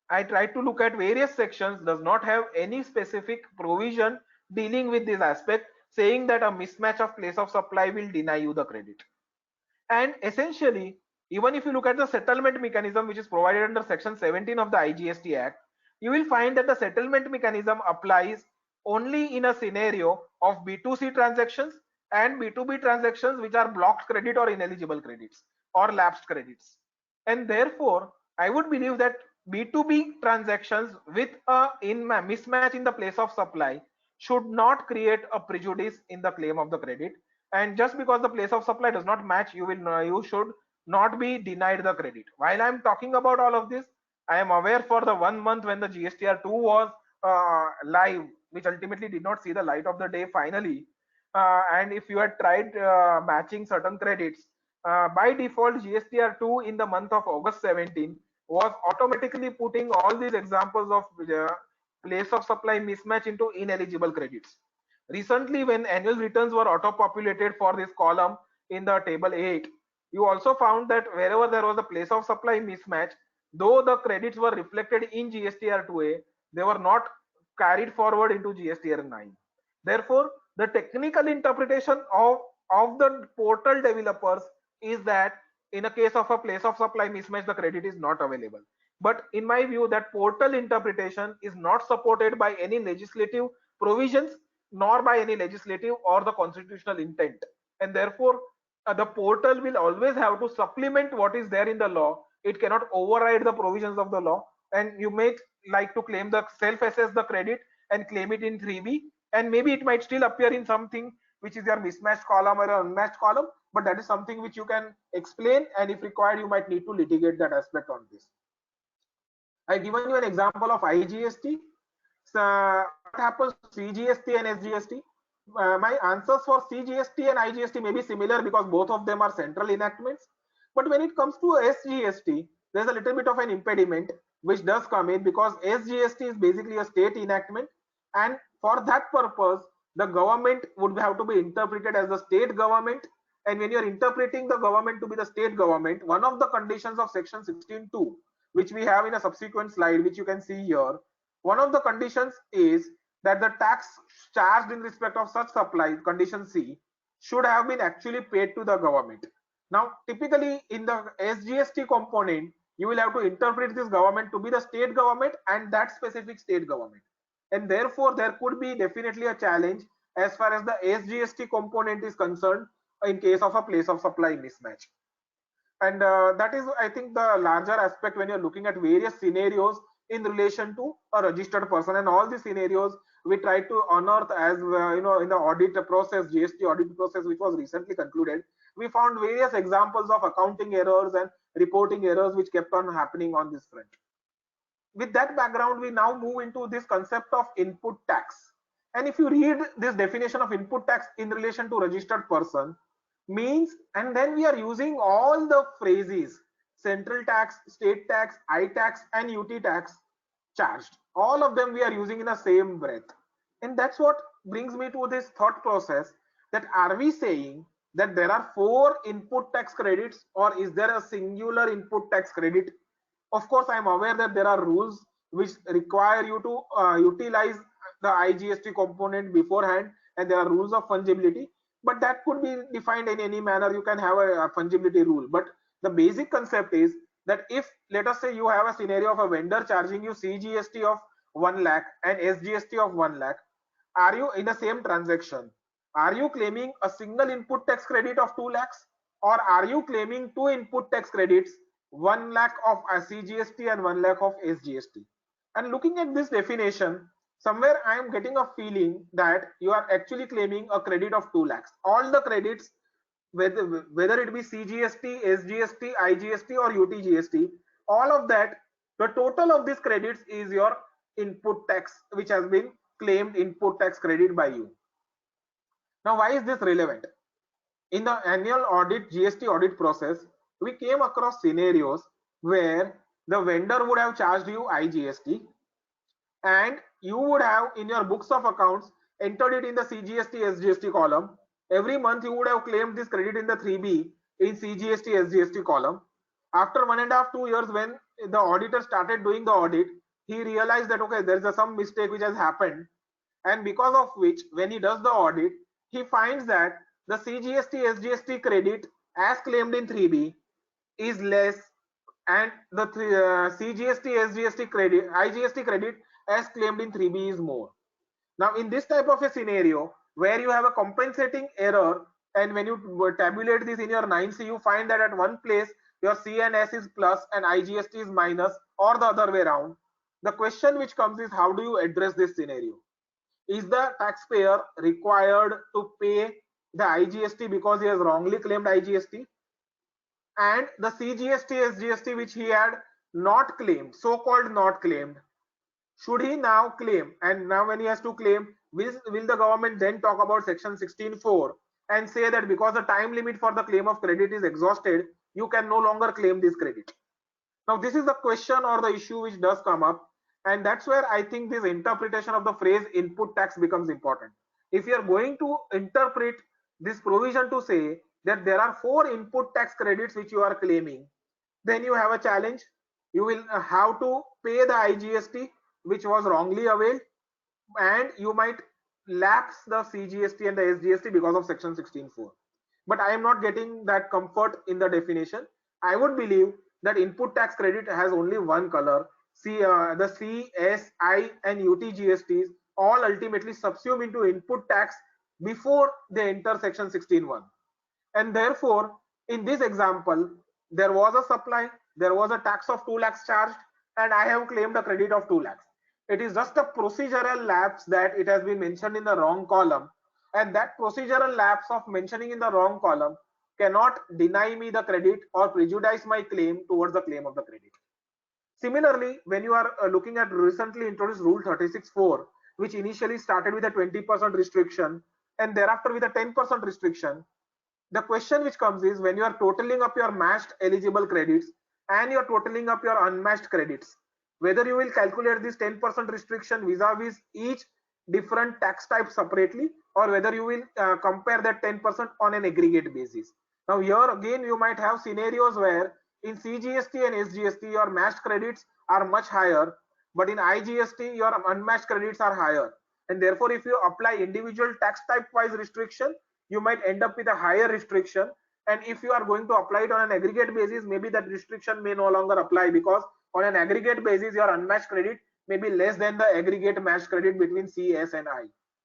I tried to look at various sections, does not have any specific provision dealing with this aspect, saying that a mismatch of place of supply will deny you the credit. And essentially, even if you look at the settlement mechanism which is provided under section 17 of the IGST Act, you will find that the settlement mechanism applies only in a scenario of B2C transactions and B2B transactions which are blocked credit or ineligible credits or lapsed credits. And therefore, I would believe that B2B transactions with a mismatch in the place of supply should not create a prejudice in the claim of the credit. And just because the place of supply does not match, you should not be denied the credit. While I'm talking about all of this, I am aware for the 1 month when the GSTR2 was live, which ultimately did not see the light of the day finally. And if you had tried matching certain credits, by default GSTR2 in the month of August 17 was automatically putting all these examples of place of supply mismatch into ineligible credits. Recently, when annual returns were auto-populated for this column in the table 8, you also found that wherever there was a place of supply mismatch, though the credits were reflected in GSTR2A, they were not carried forward into GSTR9. Therefore, the technical interpretation of the portal developers is that in a case of a place of supply mismatch, the credit is not available. But in my view, that portal interpretation is not supported by any legislative provisions nor by any legislative or the constitutional intent. And therefore, the portal will always have to supplement what is there in the law. It cannot override the provisions of the law. And you may like to claim the self-assess the credit and claim it in 3B. And maybe it might still appear in something which is your mismatched column or an unmatched column, but that is something which you can explain, and if required you might need to litigate that aspect on this. I've given you an example of IGST. So what happens to CGST and SGST? My answers for CGST and IGST may be similar because both of them are central enactments, but when it comes to SGST, there's a little bit of an impediment which does come in because SGST is basically a state enactment, and for that purpose the government would have to be interpreted as the state government. And when you're interpreting the government to be the state government, one of the conditions of section 16(2), which we have in a subsequent slide, which you can see here, one of the conditions is that the tax charged in respect of such supply, condition C, should have been actually paid to the government. Now, typically in the SGST component, you will have to interpret this government to be the state government and that specific state government. And therefore, there could be definitely a challenge as far as the SGST component is concerned in case of a place of supply mismatch. And that is, I think, the larger aspect when you're looking at various scenarios in relation to a registered person. And all these scenarios we try to unearth as in the audit process, GST audit process, which was recently concluded. We found various examples of accounting errors and reporting errors which kept on happening on this front. With that background, we now move into this concept of input tax. And if you read this definition of input tax in relation to registered person, means, and then we are using all the phrases central tax, state tax, I tax and UT tax charged. All of them we are using in the same breath. And that's what brings me to this thought process, that are we saying that there are 4 input tax credits, or is there a singular input tax credit? Of course, I am aware that there are rules which require you to utilize the IGST component beforehand, and there are rules of fungibility, but that could be defined in any manner. You can have a fungibility rule, but the basic concept is that if, let us say, you have a scenario of a vendor charging you CGST of 1 lakh and SGST of 1 lakh, are you in the same transaction, are you claiming a single input tax credit of 2 lakhs, or are you claiming 2 input tax credits, 1 lakh of CGST and 1 lakh of SGST? And looking at this definition, somewhere I am getting a feeling that you are actually claiming a credit of 2 lakhs. All the credits, whether it be CGST, SGST, IGST or UTGST, all of that, the total of these credits is your input tax, which has been claimed input tax credit by you. Now, why is this relevant? In the annual audit, GST audit process, we came across scenarios where the vendor would have charged you IGST, and you would have in your books of accounts entered it in the CGST, SGST column, every month you would have claimed this credit in the 3B in CGST SGST column. After 1.5 to 2 years, when the auditor started doing the audit, he realized that okay, there is some mistake which has happened, and because of which when he does the audit, he finds that the CGST SGST credit as claimed in 3B is less, and the CGST SGST credit IGST credit as claimed in 3B is more. Now in this type of a scenario where you have a compensating error, and when you tabulate this in your 9C, you find that at one place your CNS is plus and IGST is minus, or the other way around. The question which comes is, how do you address this scenario? Is the taxpayer required to pay the IGST because he has wrongly claimed IGST, and the CGST SGST which he had not claimed, so-called not claimed, should he now claim? And now when he has to claim, will the government then talk about section 16(4) and say that because the time limit for the claim of credit is exhausted, you can no longer claim this credit? Now this is the question or the issue which does come up, and that's where I think this interpretation of the phrase input tax becomes important. If you are going to interpret this provision to say that there are 4 input tax credits which you are claiming, then you have a challenge. You will have to pay the IGST which was wrongly availed, and you might lapse the CGST and the SGST because of section 16(4). But I am not getting that comfort in the definition. I would believe that input tax credit has only one color. The C, S, I and UT GSTs all ultimately subsume into input tax before they enter section 16(1). And therefore, in this example, there was a supply, there was a tax of 2 lakhs charged, and I have claimed a credit of 2 lakhs. It is just a procedural lapse that it has been mentioned in the wrong column, and that procedural lapse of mentioning in the wrong column cannot deny me the credit or prejudice my claim towards the claim of the credit. Similarly, when you are looking at recently introduced Rule 36(4), which initially started with a 20% restriction and thereafter with a 10% restriction, the question which comes is, when you are totaling up your matched eligible credits and you are totaling up your unmatched credits, whether you will calculate this 10% restriction vis-a-vis each different tax type separately, or whether you will compare that 10% on an aggregate basis. Now here again you might have scenarios where in CGST and SGST your matched credits are much higher, but in IGST your unmatched credits are higher, and therefore if you apply individual tax type wise restriction, you might end up with a higher restriction. And if you are going to apply it on an aggregate basis, maybe that restriction may no longer apply, because on an aggregate basis your unmatched credit may be less than the aggregate matched credit between C, S and I.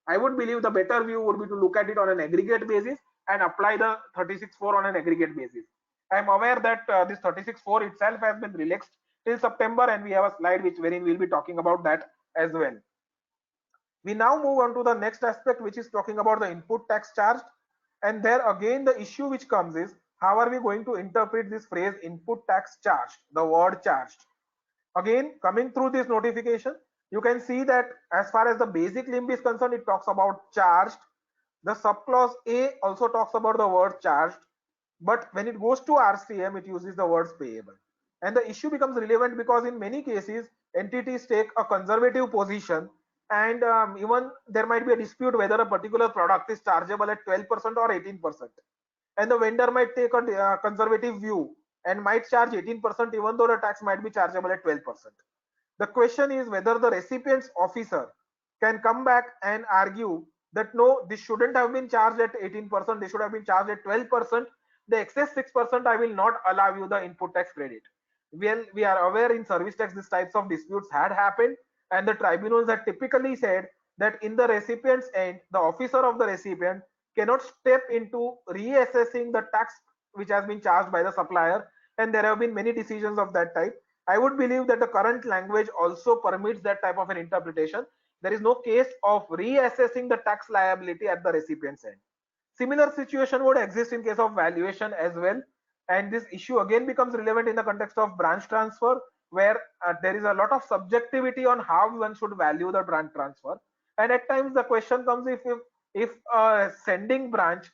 I would believe the better view would be to look at it on an aggregate basis and apply the 36(4) on an aggregate basis. I am aware that this 36(4) itself has been relaxed till September, and we have a slide wherein we will be talking about that as well. We now move on to the next aspect, which is talking about the input tax charged. And there again the issue which comes is, how are we going to interpret this phrase input tax charged, the word charged? Again, coming through this notification, you can see that as far as the basic limb is concerned, it talks about charged. The subclause A also talks about the word charged, but when it goes to RCM, it uses the words payable. And the issue becomes relevant because in many cases entities take a conservative position, and even there might be a dispute whether a particular product is chargeable at 12% or 18%, and the vendor might take a conservative view and might charge 18% even though the tax might be chargeable at 12%. The question is whether the recipient's officer can come back and argue that no, this shouldn't have been charged at 18%, they should have been charged at 12%. The excess 6% I will not allow you the input tax credit. Well, we are aware in service tax these types of disputes had happened, and the tribunals had typically said that in the recipient's end, the officer of the recipient cannot step into reassessing the tax which has been charged by the supplier, and there have been many decisions of that type. I would believe that the current language also permits that type of an interpretation. There is no case of reassessing the tax liability at the recipient's end. Similar situation would exist in case of valuation as well, and this issue again becomes relevant in the context of branch transfer, where there is a lot of subjectivity on how one should value the branch transfer. And at times the question comes, if a sending branch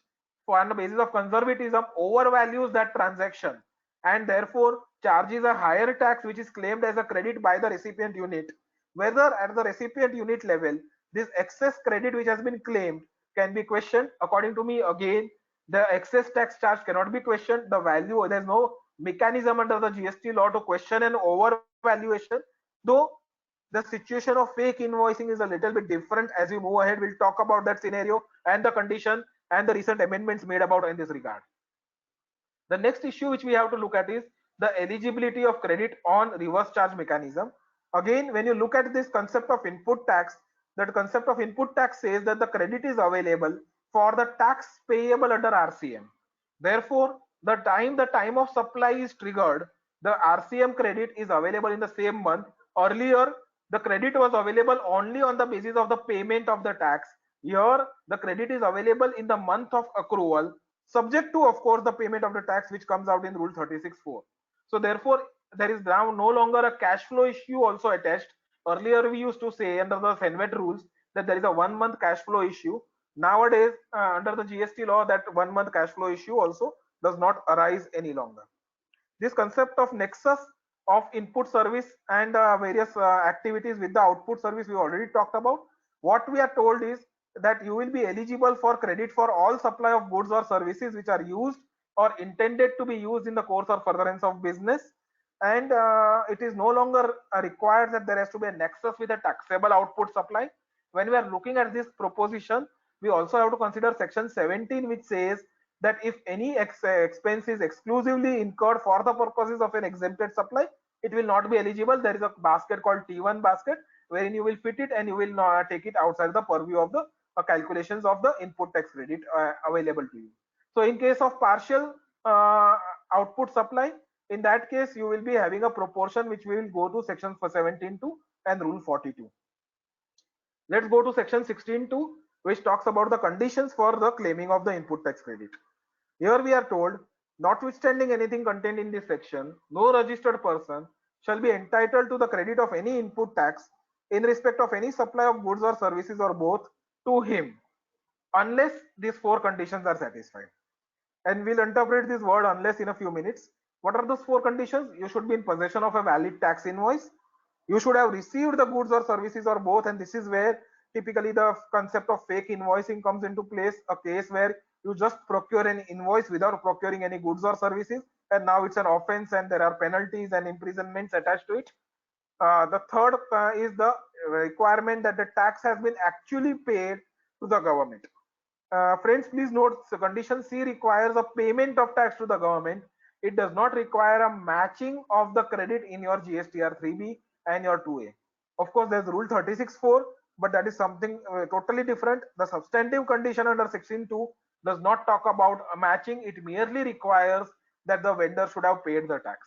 for on the basis of conservatism overvalues that transaction and therefore charges a higher tax which is claimed as a credit by the recipient unit, whether at the recipient unit level this excess credit which has been claimed can be questioned. According to me, again, the excess tax charge cannot be questioned. The value, there's no mechanism under the GST law to question an overvaluation, though the situation of fake invoicing is a little bit different. As we move ahead, we'll talk about that scenario and the condition and the recent amendments made about in this regard. The next issue which we have to look at is the eligibility of credit on reverse charge mechanism. Again, when you look at this concept of input tax, that concept of input tax says that the credit is available for the tax payable under RCM. Therefore, the time of supply is triggered, the RCM credit is available in the same month. Earlier, the credit was available only on the basis of the payment of the tax. Here, the credit is available in the month of accrual, subject to, of course, the payment of the tax which comes out in Rule 36(4). So therefore, there is now no longer a cash flow issue also attached. Earlier, we used to say under the FENVET rules that there is a 1 month cash flow issue. Nowadays, under the GST law, that 1 month cash flow issue also does not arise any longer. This concept of nexus of input service and various activities with the output service we already talked about. What we are told is that you will be eligible for credit for all supply of goods or services which are used or intended to be used in the course or furtherance of business, and it is no longer required that there has to be a nexus with a taxable output supply. When we are looking at this proposition, we also have to consider section 17, which says that if any expense is exclusively incurred for the purposes of an exempted supply, it will not be eligible. There is a basket called T1 basket, wherein you will fit it and you will not take it outside the purview of the calculations of the input tax credit available to you. So in case of partial output supply, in that case you will be having a proportion which we will go to section 17(2) and Rule 42. Let's go to section 16(2), which talks about the conditions for the claiming of the input tax credit. Here we are told, notwithstanding anything contained in this section, no registered person shall be entitled to the credit of any input tax in respect of any supply of goods or services or both to him, unless these 4 conditions are satisfied. And we'll interpret this word unless in a few minutes. What are those 4 conditions? You should be in possession of a valid tax invoice. You should have received the goods or services or both, and this is where typically the concept of fake invoicing comes into place, a case where you just procure an invoice without procuring any goods or services, and now it's an offense and there are penalties and imprisonments attached to it. The third is the requirement that the tax has been actually paid to the government. Friends, please note, so condition C requires a payment of tax to the government. It does not require a matching of the credit in your GSTR 3B and your 2A. Of course, there's Rule 36(4), but that is something totally different. The substantive condition under section 2 does not talk about a matching. It merely requires that the vendor should have paid the tax.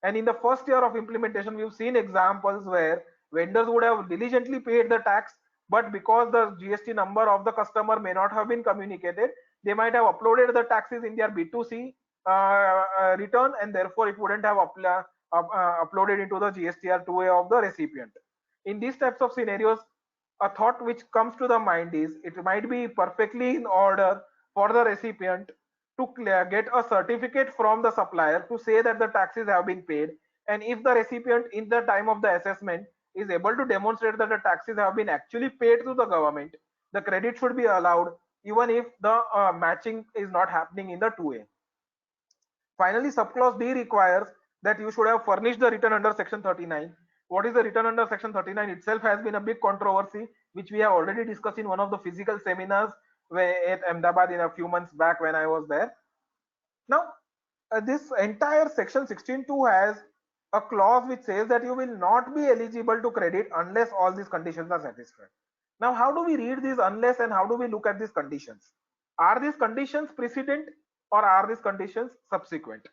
And in the first year of implementation, we've seen examples where vendors would have diligently paid the tax, but because the GST number of the customer may not have been communicated, they might have uploaded the taxes in their B2C return, and therefore it wouldn't have uploaded into the GSTR 2A of the recipient. In these types of scenarios, a thought which comes to the mind is it might be perfectly in order for the recipient to get a certificate from the supplier to say that the taxes have been paid, and if the recipient in the time of the assessment is able to demonstrate that the taxes have been actually paid to the government, the credit should be allowed even if the matching is not happening in the 2A. Finally, subclause D requires that you should have furnished the return under section 39. What is the return under section 39 itself has been a big controversy, which we have already discussed in one of the physical seminars at Ahmedabad in a few months back when I was there. Now, this entire section 16(2) has a clause which says that you will not be eligible to credit unless all these conditions are satisfied. Now, how do we read these unless, and how do we look at these conditions? Are these conditions precedent or are these conditions subsequent?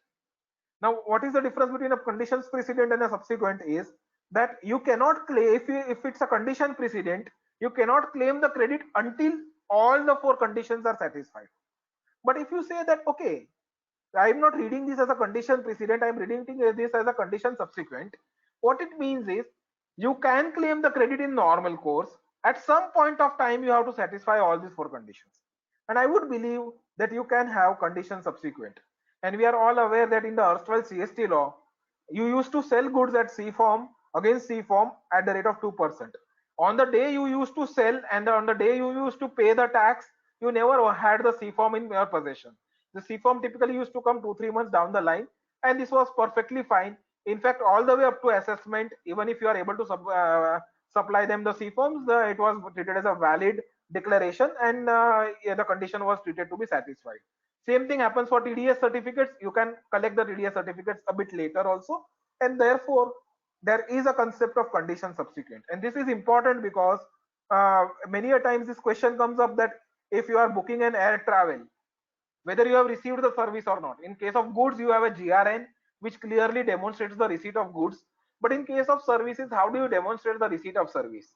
Now, what is the difference between a conditions precedent and a subsequent is that you cannot claim, if it's a condition precedent, you cannot claim the credit until all the 4 conditions are satisfied. But if you say that, okay, I'm not reading this as a condition precedent, I'm reading this as a condition subsequent, what it means is you can claim the credit in normal course. At some point of time, you have to satisfy all these 4 conditions. And I would believe that you can have condition subsequent. And we are all aware that in the erstwhile CST law, you used to sell goods at C form against C form at the rate of 2%. On the day you used to sell and on the day you used to pay the tax, you never had the C form in your possession. The C form typically used to come 2-3 months down the line, and this was perfectly fine. In fact, all the way up to assessment, even if you are able to supply them the C forms, it was treated as a valid declaration, and yeah, the condition was treated to be satisfied. Same thing happens for TDS certificates. You can collect the TDS certificates a bit later also, and therefore there is a concept of condition subsequent, and this is important because many a times this question comes up that if you are booking an air travel, whether you have received the service or not. In case of goods, you have a GRN which clearly demonstrates the receipt of goods, but in case of services, how do you demonstrate the receipt of service?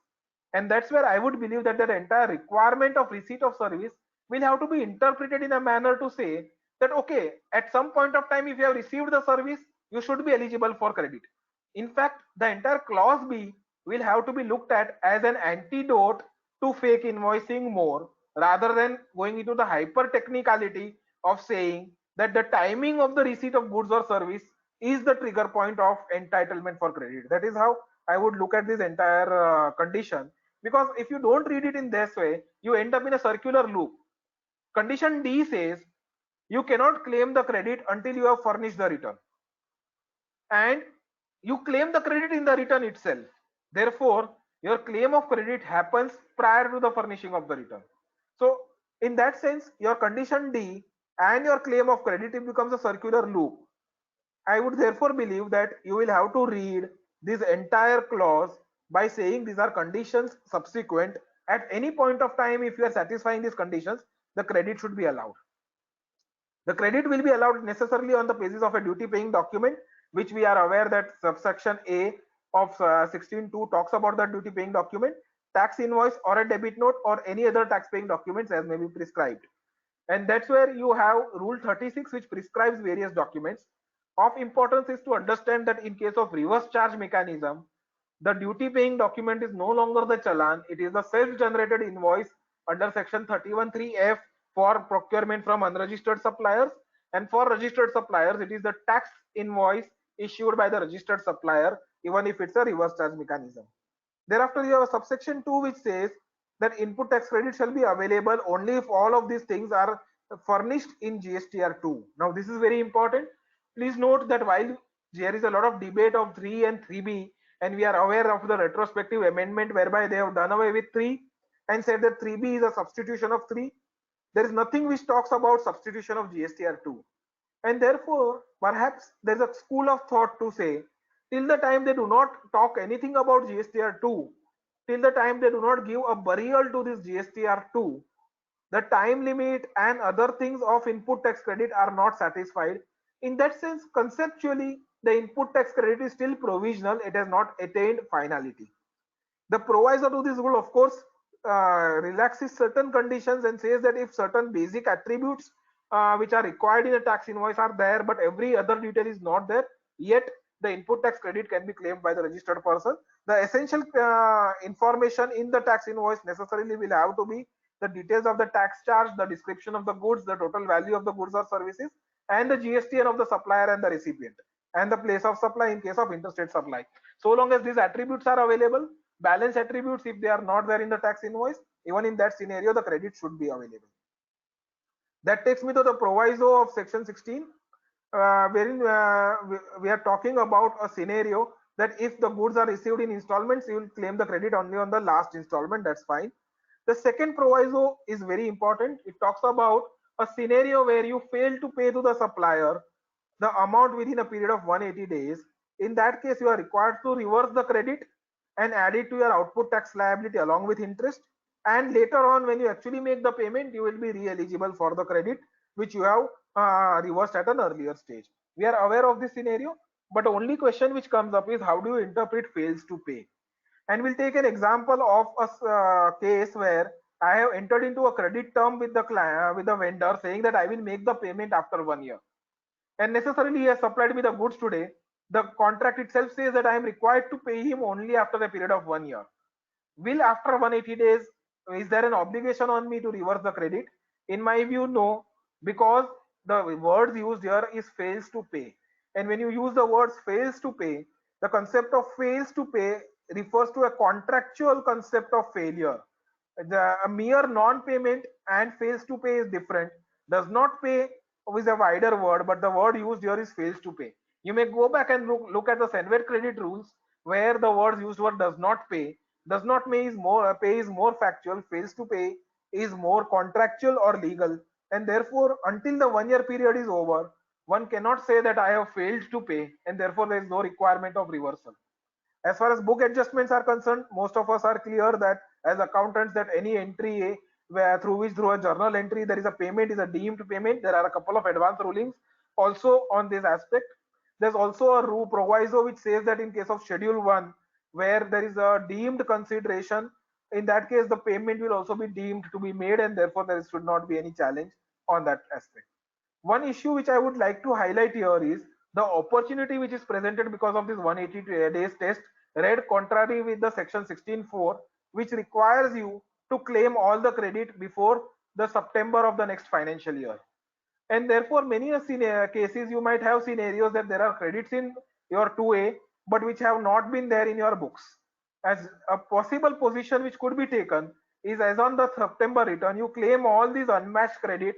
And that's where I would believe that the entire requirement of receipt of service will have to be interpreted in a manner to say that okay, at some point of time, if you have received the service, you should be eligible for credit. In fact, the entire clause B will have to be looked at as an antidote to fake invoicing more, rather than going into the hyper technicality of saying that the timing of the receipt of goods or service is the trigger point of entitlement for credit. That is how I would look at this entire condition, because if you don't read it in this way, you end up in a circular loop. Condition D says you cannot claim the credit until you have furnished the return, and you claim the credit in the return itself. Therefore, your claim of credit happens prior to the furnishing of the return. So in that sense, your condition D and your claim of credit, it becomes a circular loop. I would therefore believe that you will have to read this entire clause by saying these are conditions subsequent. At any point of time, if you are satisfying these conditions, the credit should be allowed. The credit will be allowed necessarily on the basis of a duty paying document, which we are aware that subsection A of 16.2 talks about the duty paying document, tax invoice or a debit note or any other tax paying documents as may be prescribed. And that's where you have rule 36, which prescribes various documents. Of importance is to understand that in case of reverse charge mechanism, the duty paying document is no longer the challan, it is the self generated invoice under section 31(3)(f) for procurement from unregistered suppliers, and for registered suppliers it is the tax invoice issued by the registered supplier, even if it's a reverse charge mechanism. Thereafter you have a subsection 2 which says that input tax credit shall be available only if all of these things are furnished in GSTR 2. Now this is very important. Please note that while there is a lot of debate of 3 and 3B, and we are aware of the retrospective amendment whereby they have done away with 3 and said that 3B is a substitution of 3, there is nothing which talks about substitution of GSTR 2. And therefore, perhaps there is a school of thought to say, till the time they do not talk anything about GSTR 2, till the time they do not give a burial to this GSTR 2, the time limit and other things of input tax credit are not satisfied. In that sense, conceptually, the input tax credit is still provisional, it has not attained finality. The proviso to this rule, of course, relaxes certain conditions and says that if certain basic attributes which are required in a tax invoice are there, but every other detail is not there, yet the input tax credit can be claimed by the registered person. The essential information in the tax invoice necessarily will have to be the details of the tax charge, the description of the goods, the total value of the goods or services, and the GSTN of the supplier and the recipient, and the place of supply in case of interstate supply. So long as these attributes are available, balance attributes, if they are not there in the tax invoice, even in that scenario, the credit should be available. That takes me to the proviso of section 16, wherein we are talking about a scenario that if the goods are received in installments, you will claim the credit only on the last installment. That's fine. The second proviso is very important. It talks about a scenario where you fail to pay to the supplier the amount within a period of 180 days. In that case, you are required to reverse the credit and add it to your output tax liability along with interest. And later on, when you actually make the payment, you will be re-eligible for the credit which you have reversed at an earlier stage. We are aware of this scenario, but the only question which comes up is how do you interpret fails to pay? And we'll take an example of a case where I have entered into a credit term with the client, with the vendor, saying that I will make the payment after 1 year, and necessarily he has supplied me the goods today. The contract itself says that I am required to pay him only after the period of 1 year. Will after 180 days, is there an obligation on me to reverse the credit? In my view, no, because the words used here is fails to pay. And when you use the words fails to pay, the concept of fails to pay refers to a contractual concept of failure. A mere non-payment and fails to pay is different. Does not pay is a wider word, but the word used here is fails to pay. You may go back and look at the Senvet credit rules where the words used were does not pay. Does not pay is more factual. Fails to pay is more contractual or legal, and therefore until the 1 year period is over, one cannot say that I have failed to pay, and therefore there is no requirement of reversal. As far as book adjustments are concerned, most of us are clear that as accountants that any entry where through a journal entry there is a payment is a deemed payment. There are a couple of advanced rulings also on this aspect. There's also a rule proviso which says that in case of schedule 1 where there is a deemed consideration, in that case the payment will also be deemed to be made, and therefore there should not be any challenge on that aspect. One issue which I would like to highlight here is the opportunity which is presented because of this 180 days test read contrary with the section 16.4, which requires you to claim all the credit before the September of the next financial year. And therefore many cases you might have scenarios that there are credits in your 2A but which have not been there in your books. As a possible position which could be taken is, as on the September return you claim all these unmatched credit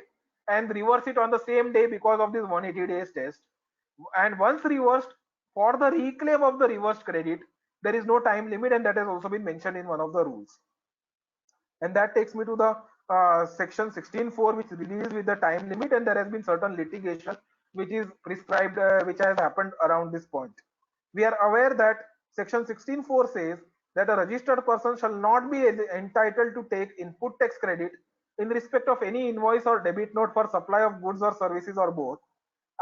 and reverse it on the same day because of this 180 days test, and once reversed, for the reclaim of the reversed credit there is no time limit, and that has also been mentioned in one of the rules. And that takes me to the section 16.4 which deals with the time limit, and there has been certain litigation which is prescribed which has happened around this point. We are aware that section 16.4 says that a registered person shall not be entitled to take input tax credit in respect of any invoice or debit note for supply of goods or services or both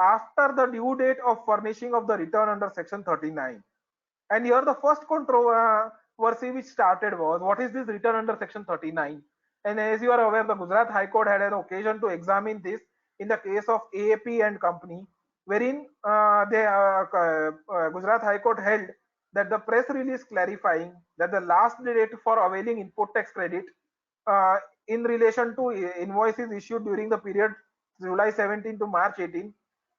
after the due date of furnishing of the return under section 39. And here the first controversy which started was, what is this return under section 39? And as you are aware, the Gujarat High Court had an occasion to examine this in the case of AAP and company, wherein Gujarat High Court held that the press release clarifying that the last date for availing input tax credit in relation to invoices issued during the period July 17 to March 18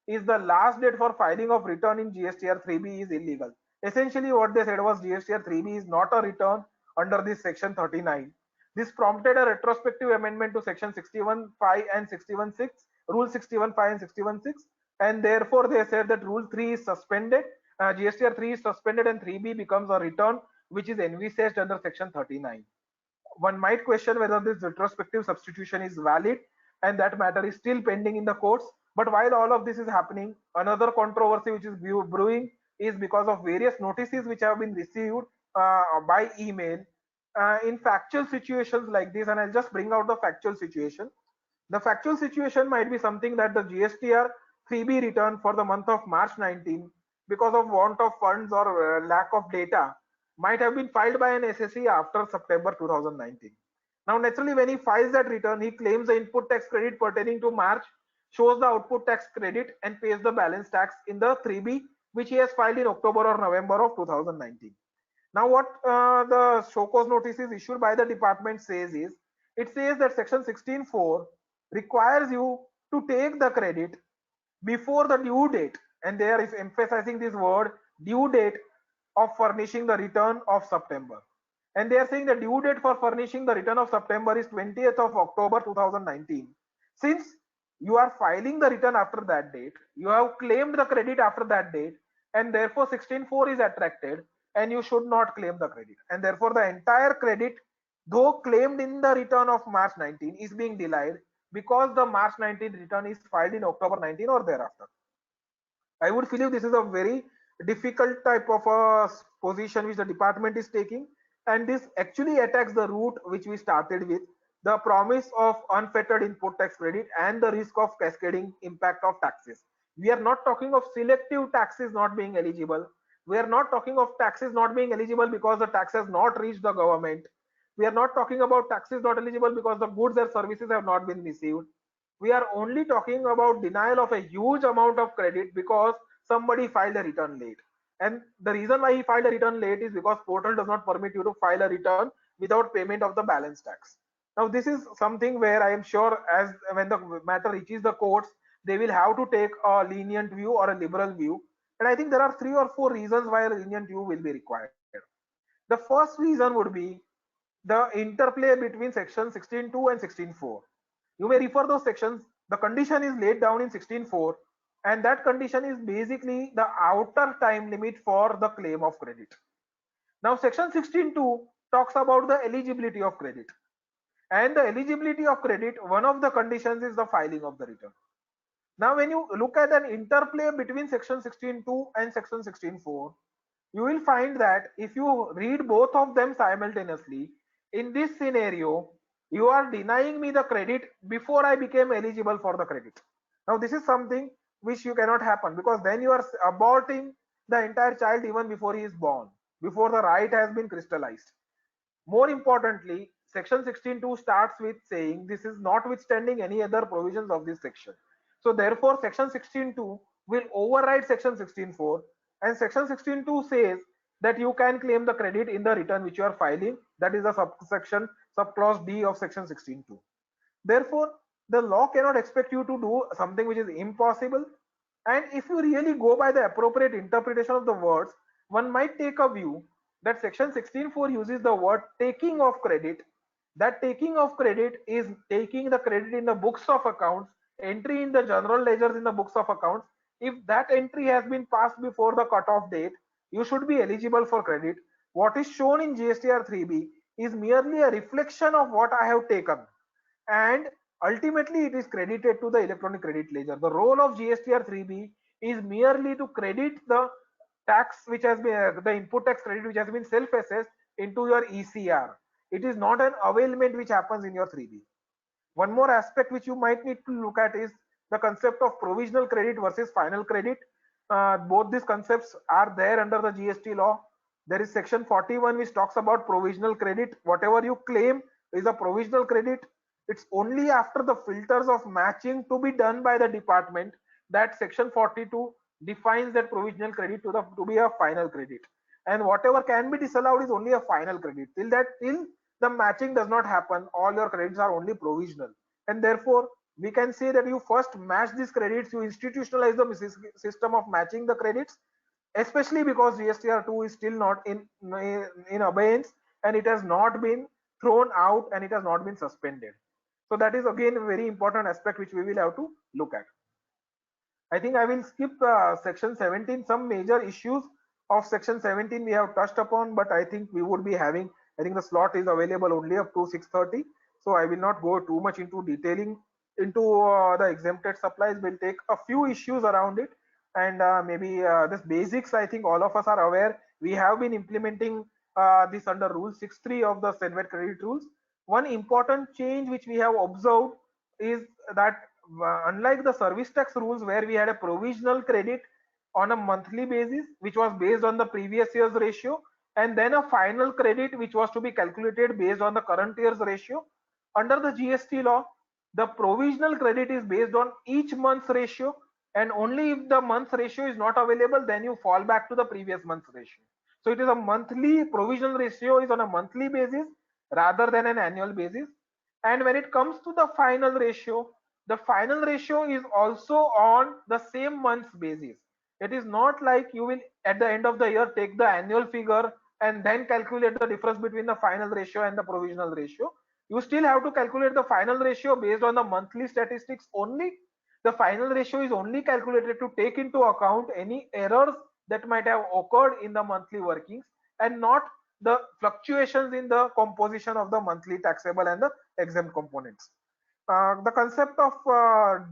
is the last date for filing of return in GSTR 3B is illegal. Essentially what they said was GSTR 3B is not a return under this section 39. This prompted a retrospective amendment to section 61.5 and 61.6, rule 61.5 and 61.6, and therefore they said that rule 3 is suspended, GSTR 3 is suspended, and 3B becomes a return which is envisaged under section 39. One might question whether this retrospective substitution is valid, and that matter is still pending in the courts. But while all of this is happening, another controversy which is brewing is because of various notices which have been received by email in factual situations like this. And I'll just bring out the factual situation. The factual situation might be something that the GSTR 3B return for the month of March 19, because of want of funds or lack of data, might have been filed by an SSE after September 2019. Now, naturally, when he files that return, he claims the input tax credit pertaining to March, shows the output tax credit, and pays the balance tax in the 3B, which he has filed in October or November of 2019. Now, what the show cause notices issued by the department says is, it says that section 16.4 requires you to take the credit before the due date, and they are emphasizing this word due date of furnishing the return of September. And they are saying the due date for furnishing the return of September is 20th of October 2019. Since you are filing the return after that date, you have claimed the credit after that date, and therefore 16.4 is attracted, and you should not claim the credit. And therefore the entire credit, though claimed in the return of March 19, is being delayed because the March 19 return is filed in October 19 or thereafter. I would feel this is a very difficult type of a position which the department is taking, and this actually attacks the root which we started with, the promise of unfettered input tax credit and the risk of cascading impact of taxes. We are not talking of selective taxes not being eligible. We are not talking of taxes not being eligible because the tax has not reached the government. We are not talking about taxes not eligible because the goods or services have not been received. We are only talking about denial of a huge amount of credit because somebody filed a return late. And the reason why he filed a return late is because portal does not permit you to file a return without payment of the balance tax. Now, this is something where I am sure as when the matter reaches the courts, they will have to take a lenient view or a liberal view. And I think there are 3 or 4 reasons why a lenient view will be required. The first reason would be the interplay between section 16.2 and 16.4. You may refer those sections. The condition is laid down in 16.4, and that condition is basically the outer time limit for the claim of credit. Now section 16.2 talks about the eligibility of credit, and the eligibility of credit, one of the conditions is the filing of the return. Now when you look at an interplay between section 16.2 and section 16.4, you will find that if you read both of them simultaneously, in this scenario, you are denying me the credit before I became eligible for the credit. Now this is something which you cannot happen, because then you are aborting the entire child even before he is born, before the right has been crystallized. More importantly, section 16.2 starts with saying this is notwithstanding any other provisions of this section. So therefore section 16.2 will override section 16.4, and section 16.2 says that you can claim the credit in the return which you are filing. That is the subsection subclause D of section 16.2. Therefore the law cannot expect you to do something which is impossible, and if you really go by the appropriate interpretation of the words, one might take a view that section 16.4 uses the word taking of credit. That taking of credit is taking the credit in the books of accounts, entry in the general ledgers in the books of accounts. If that entry has been passed before the cutoff date, you should be eligible for credit. What is shown in GSTR 3B is merely a reflection of what I have taken, and ultimately it is credited to the electronic credit ledger. The role of GSTR 3B is merely to credit the tax which has been the input tax credit which has been self-assessed into your ECR. It is not an availment which happens in your 3B. One more aspect which you might need to look at is the concept of provisional credit versus final credit. Both these concepts are there under the GST law. There is section 41 which talks about provisional credit. Whatever you claim is a provisional credit. It's only after the filters of matching to be done by the department that section 42 defines that provisional credit to be a final credit, and whatever can be disallowed is only a final credit. Till the matching does not happen, all your credits are only provisional, and therefore we can say that you first match these credits, you institutionalize the system of matching the credits, especially because GSTR 2 is still not in abeyance, and it has not been thrown out, and it has not been suspended. So that is again a very important aspect which we will have to look at. I think I will skip section 17. Some major issues of section 17 we have touched upon, but I think we would be having, I think the slot is available only up to 6:30. So I will not go too much into detailing into the exempted supplies. We'll take a few issues around it, and maybe this basics, I think all of us are aware. We have been implementing this under rule 6.3 of the SENVET credit rules. One important change which we have observed is that unlike the service tax rules where we had a provisional credit on a monthly basis which was based on the previous year's ratio, and then a final credit which was to be calculated based on the current year's ratio, under the GST law the provisional credit is based on each month's ratio, and only if the month's ratio is not available then you fall back to the previous month's ratio. So it is a monthly provisional ratio is on a monthly basis rather than an annual basis. And when it comes to the final ratio, the final ratio is also on the same month's basis. It is not like you will at the end of the year take the annual figure and then calculate the difference between the final ratio and the provisional ratio. You still have to calculate the final ratio based on the monthly statistics only. The final ratio is only calculated to take into account any errors that might have occurred in the monthly workings, and not the fluctuations in the composition of the monthly taxable and the exempt components. The concept of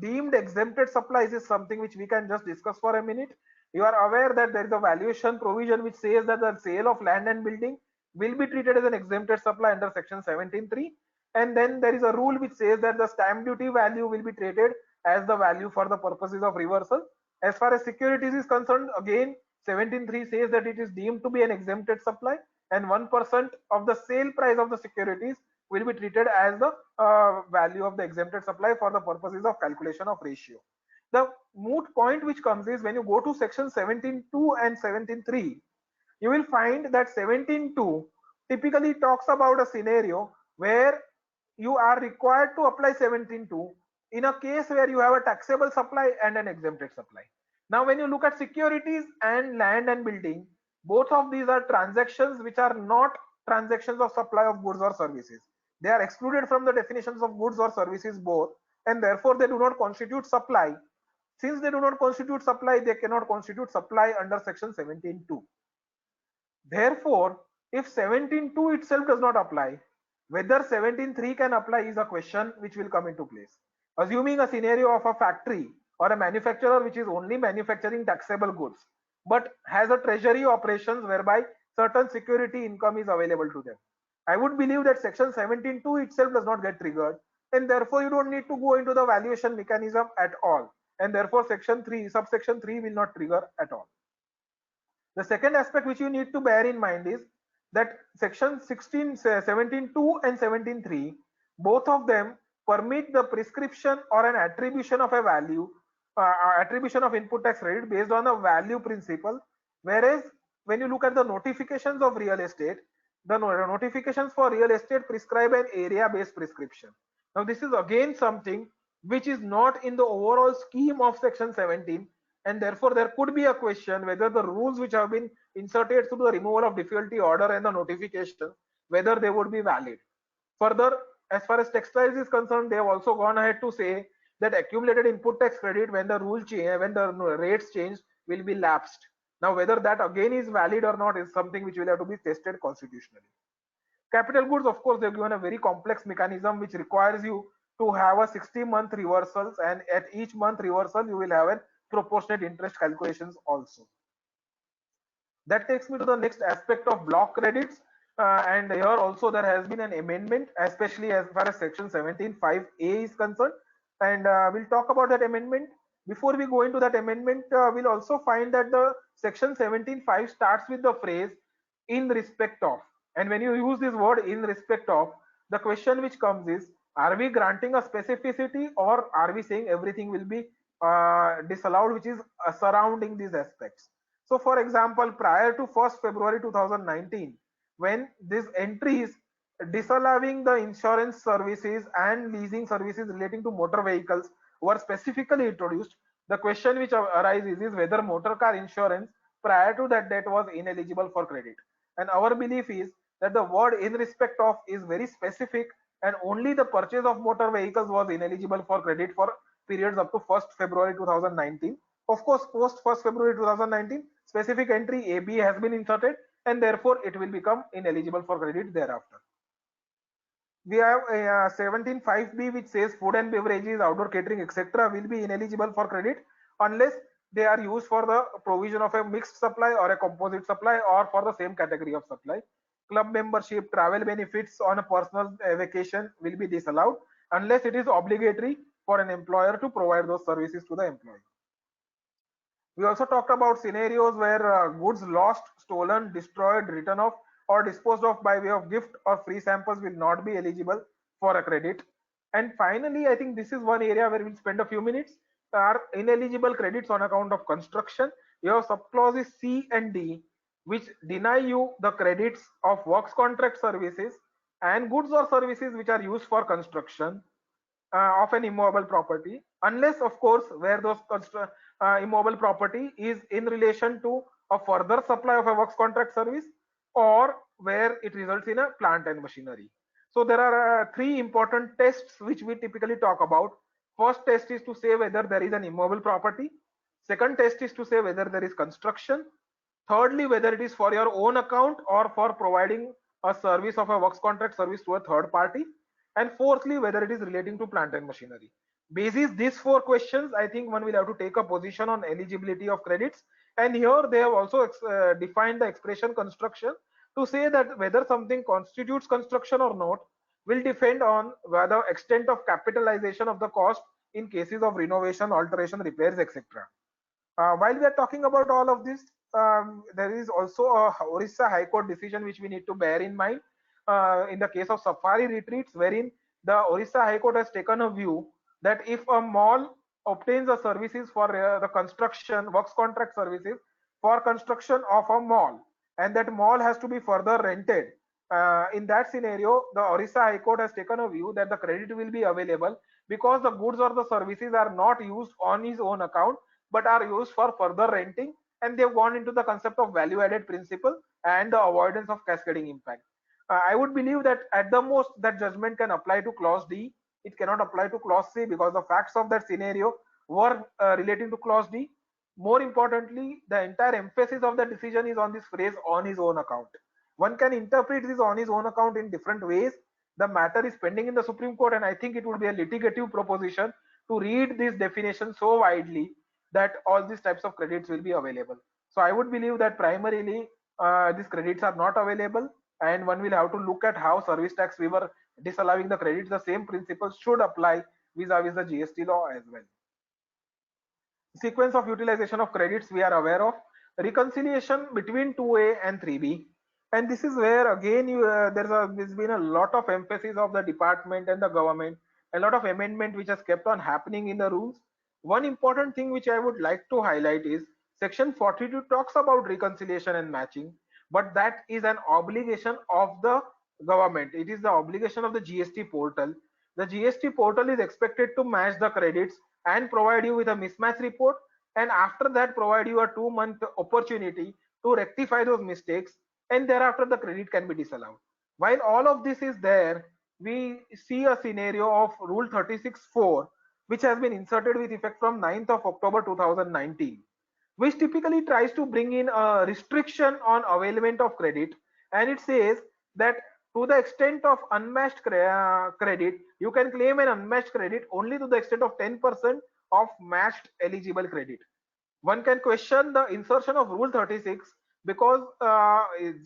deemed exempted supplies is something which we can just discuss for a minute. You are aware that there is a valuation provision which says that the sale of land and building will be treated as an exempted supply under section 17.3, and then there is a rule which says that the stamp duty value will be treated as the value for the purposes of reversal. As far as securities is concerned, again 17.3 says that it is deemed to be an exempted supply, and 1% of the sale price of the securities will be treated as the value of the exempted supply for the purposes of calculation of ratio. The moot point which comes is when you go to section 17.2 and 17.3, you will find that 17.2 typically talks about a scenario where you are required to apply 17.2 in a case where you have a taxable supply and an exempted supply. Now when you look at securities and land and building, both of these are transactions which are not transactions of supply of goods or services. They are excluded from the definitions of goods or services both, and therefore they do not constitute supply. Since they do not constitute supply, they cannot constitute supply under section 17.2. Therefore, if 17.2 itself does not apply, whether 17.3 can apply is a question which will come into place. Assuming a scenario of a factory or a manufacturer which is only manufacturing taxable goods, but has a treasury operations whereby certain security income is available to them, I would believe that section 17.2 itself does not get triggered, and therefore you don't need to go into the valuation mechanism at all, and therefore section 3, subsection 3 will not trigger at all. The second aspect which you need to bear in mind is that section 17.2 and 17.3, both of them permit the prescription or an attribution of a value, attribution of input tax credit based on a value principle, whereas when you look at the notifications of real estate, the notifications for real estate prescribe an area based prescription. Now this is again something which is not in the overall scheme of section 17, and therefore there could be a question whether the rules which have been inserted through the removal of difficulty order and the notification, whether they would be valid. Further, as far as textiles is concerned, they have also gone ahead to say that accumulated input tax credit when the rule change, when the rates change, will be lapsed. Now whether that again is valid or not is something which will have to be tested constitutionally. Capital goods, of course, they've given a very complex mechanism which requires you to have a 60-month reversals, and at each month reversal you will have a proportionate interest calculations also. That takes me to the next aspect of block credits, and here also there has been an amendment, especially as far as section 17.5a is concerned, and we'll talk about that amendment. Before we go into that amendment, we'll also find that the section 17.5 starts with the phrase in respect of, and when you use this word in respect of, the question which comes is, are we granting a specificity or are we saying everything will be disallowed which is surrounding these aspects? So for example, prior to 1st February 2019, when these entries disallowing the insurance services and leasing services relating to motor vehicles were specifically introduced, the question which arises is whether motor car insurance prior to that date was ineligible for credit. And our belief is that the word in respect of is very specific, and only the purchase of motor vehicles was ineligible for credit for periods up to 1st February 2019. Of course, post 1st February 2019, specific entry AB has been inserted, and therefore it will become ineligible for credit thereafter. We have 17.5b which says food and beverages, outdoor catering, etc. will be ineligible for credit unless they are used for the provision of a mixed supply or a composite supply or for the same category of supply. Club membership, travel benefits on a personal vacation will be disallowed unless it is obligatory for an employer to provide those services to the employee. We also talked about scenarios where goods lost, stolen, destroyed, written off, or disposed of by way of gift or free samples will not be eligible for a credit. And finally, I think this is one area where we'll spend a few minutes, are ineligible credits on account of construction. Your subclauses C and D, which deny you the credits of works contract services and goods or services which are used for construction of an immovable property, unless of course where those immovable property is in relation to a further supply of a works contract service or where it results in a plant and machinery. So there are three important tests which we typically talk about. First test is to say whether there is an immovable property. Second test is to say whether there is construction. Thirdly, whether it is for your own account or for providing a service of a works contract service to a third party. And fourthly, whether it is relating to plant and machinery. Basis these four questions, I think one will have to take a position on eligibility of credits. And here they have also defined the expression construction to say that whether something constitutes construction or not will depend on whether extent of capitalization of the cost in cases of renovation, alteration, repairs, etc. While we are talking about all of this, there is also a Orissa High Court decision which we need to bear in mind in the case of safari retreats, wherein the Orissa High Court has taken a view that if a mall obtains the services for the construction, works contract services for construction of a mall, and that mall has to be further rented, in that scenario, the Orissa High Court has taken a view that the credit will be available because the goods or the services are not used on his own account, but are used for further renting, and they've gone into the concept of value added principle and the avoidance of cascading impact. I would believe that at the most that judgment can apply to clause D. It cannot apply to clause C because the facts of that scenario were relating to clause D. More importantly, the entire emphasis of the decision is on this phrase on his own account. One can interpret this on his own account in different ways. The matter is pending in the Supreme Court, and I think it would be a litigative proposition to read this definition so widely that all these types of credits will be available. So I would believe that primarily these credits are not available, and one will have to look at how service tax waiver disallowing the credits. The same principles should apply vis-a-vis the GST law as well. Sequence of utilization of credits we are aware of. Reconciliation between 2A and 3B, and this is where again there's been a lot of emphasis of the department and the government, a lot of amendment which has kept on happening in the rules. One important thing which I would like to highlight is section 42 talks about reconciliation and matching, but that is an obligation of the government. It is the obligation of the GST portal. The GST portal is expected to match the credits and provide you with a mismatch report, and after that provide you a 2-month opportunity to rectify those mistakes, and thereafter the credit can be disallowed. While all of this is there, we see a scenario of rule 36(4) which has been inserted with effect from 9th of October 2019, which typically tries to bring in a restriction on availment of credit, and it says that to the extent of unmatched credit, you can claim an unmatched credit only to the extent of 10% of matched eligible credit. One can question the insertion of rule 36 because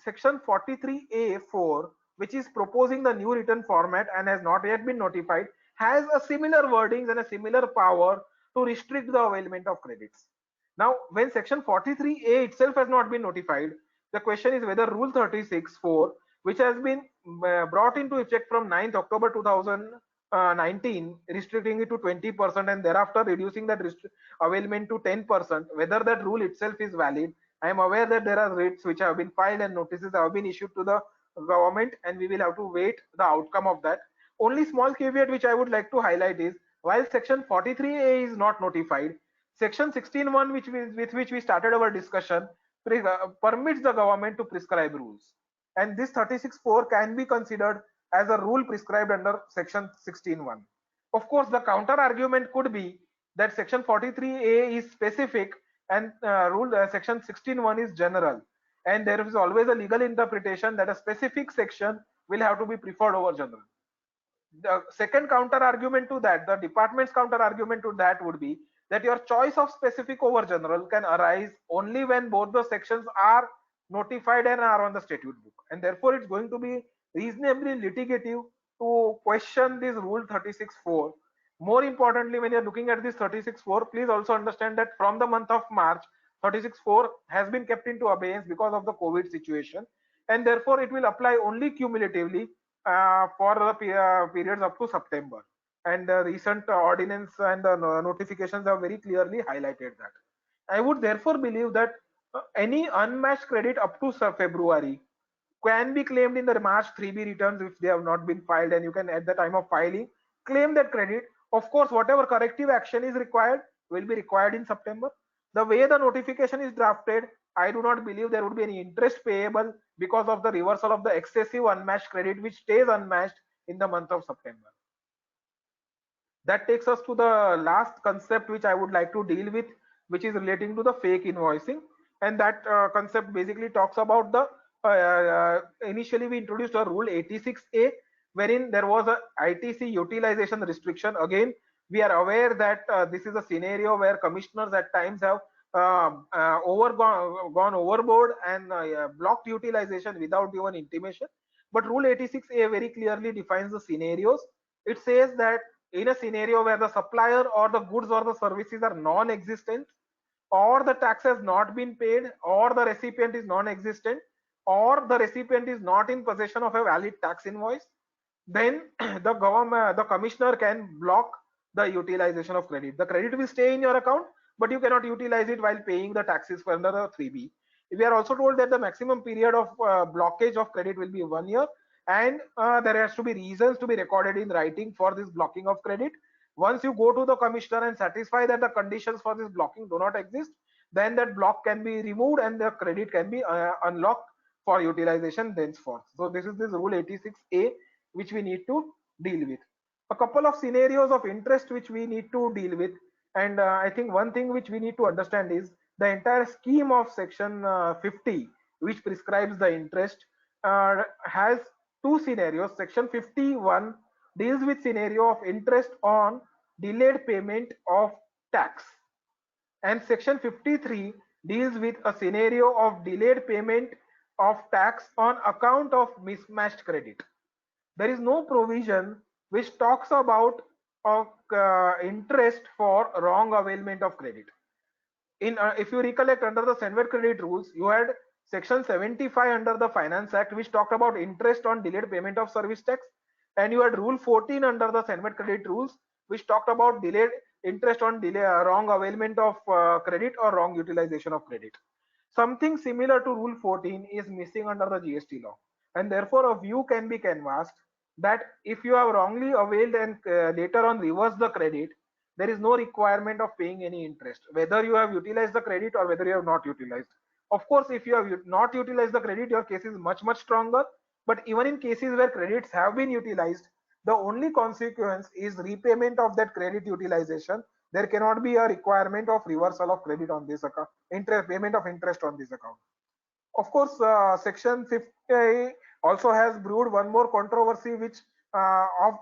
section 43A(4), which is proposing the new written format and has not yet been notified, has a similar wordings and a similar power to restrict the availment of credits. Now, when section 43A itself has not been notified, the question is whether rule 36(4), which has been brought into effect from 9th October 2019, restricting it to 20% and thereafter reducing that availment to 10%, whether that rule itself is valid. I am aware that there are writs which have been filed and notices have been issued to the government, and we will have to wait the outcome of that. Only small caveat which I would like to highlight is, while section 43A is not notified, section 16(1), with which we started our discussion, permits the government to prescribe rules, and this 36(4) can be considered as a rule prescribed under section 16(1). Of course, the counter argument could be that section 43A is specific and section 16(1) is general, and there is always a legal interpretation that a specific section will have to be preferred over general. The second counter argument to that, the department's counter argument to that would be that your choice of specific over general can arise only when both the sections are notified and are on the statute book, and therefore it's going to be reasonably litigative to question this rule 36(4). More importantly, when you're looking at this 36(4), please also understand that from the month of March, 36(4) has been kept into abeyance because of the COVID situation, and therefore it will apply only cumulatively for the periods up to September. And the recent ordinance and the notifications have very clearly highlighted that. I would therefore believe that any unmatched credit up to February can be claimed in the March 3B returns if they have not been filed, and you can at the time of filing claim that credit. Of course, whatever corrective action is required will be required in September. The way the notification is drafted, I do not believe there would be any interest payable because of the reversal of the excessive unmatched credit which stays unmatched in the month of September. That takes us to the last concept which I would like to deal with, which is relating to the fake invoicing, and that concept basically talks about the initially we introduced a rule 86A, wherein there was a ITC utilization restriction. Again, we are aware that this is a scenario where commissioners at times have gone overboard and blocked utilization without even intimation. But rule 86A very clearly defines the scenarios. It says that in a scenario where the supplier or the goods or the services are non-existent, or the tax has not been paid, or the recipient is non-existent, or the recipient is not in possession of a valid tax invoice, then the commissioner can block the utilization of credit. The credit will stay in your account, but you cannot utilize it while paying the taxes for under the 3B. We are also told that the maximum period of blockage of credit will be 1 year, and there has to be reasons to be recorded in writing for this blocking of credit. Once you go to the commissioner and satisfy that the conditions for this blocking do not exist, then that block can be removed and the credit can be unlocked for utilization thenceforth. So this is this rule 86A which we need to deal with. A couple of scenarios of interest which we need to deal with, and I think one thing which we need to understand is the entire scheme of section 50 which prescribes the interest has two scenarios. Section 51 deals with scenario of interest on delayed payment of tax, and section 53 deals with a scenario of delayed payment of tax on account of mismatched credit. There is no provision which talks about interest for wrong availment of credit. If you recollect, under the Senvet credit rules, you had section 75 under the Finance Act which talked about interest on delayed payment of service tax, and you had rule 14 under the Senvet credit rules which talked about delayed interest on wrong availment of credit or wrong utilization of credit. Something similar to rule 14 is missing under the GST law, and therefore a view can be canvassed that if you have wrongly availed and later on reversed the credit, there is no requirement of paying any interest, whether you have utilized the credit or whether you have not utilized. Of course, if you have not utilized the credit, your case is much stronger. But even in cases where credits have been utilized, the only consequence is repayment of that credit utilization. There cannot be a requirement of reversal of credit on this account, payment of interest on this account. Of course, section 50 also has brewed one more controversy, which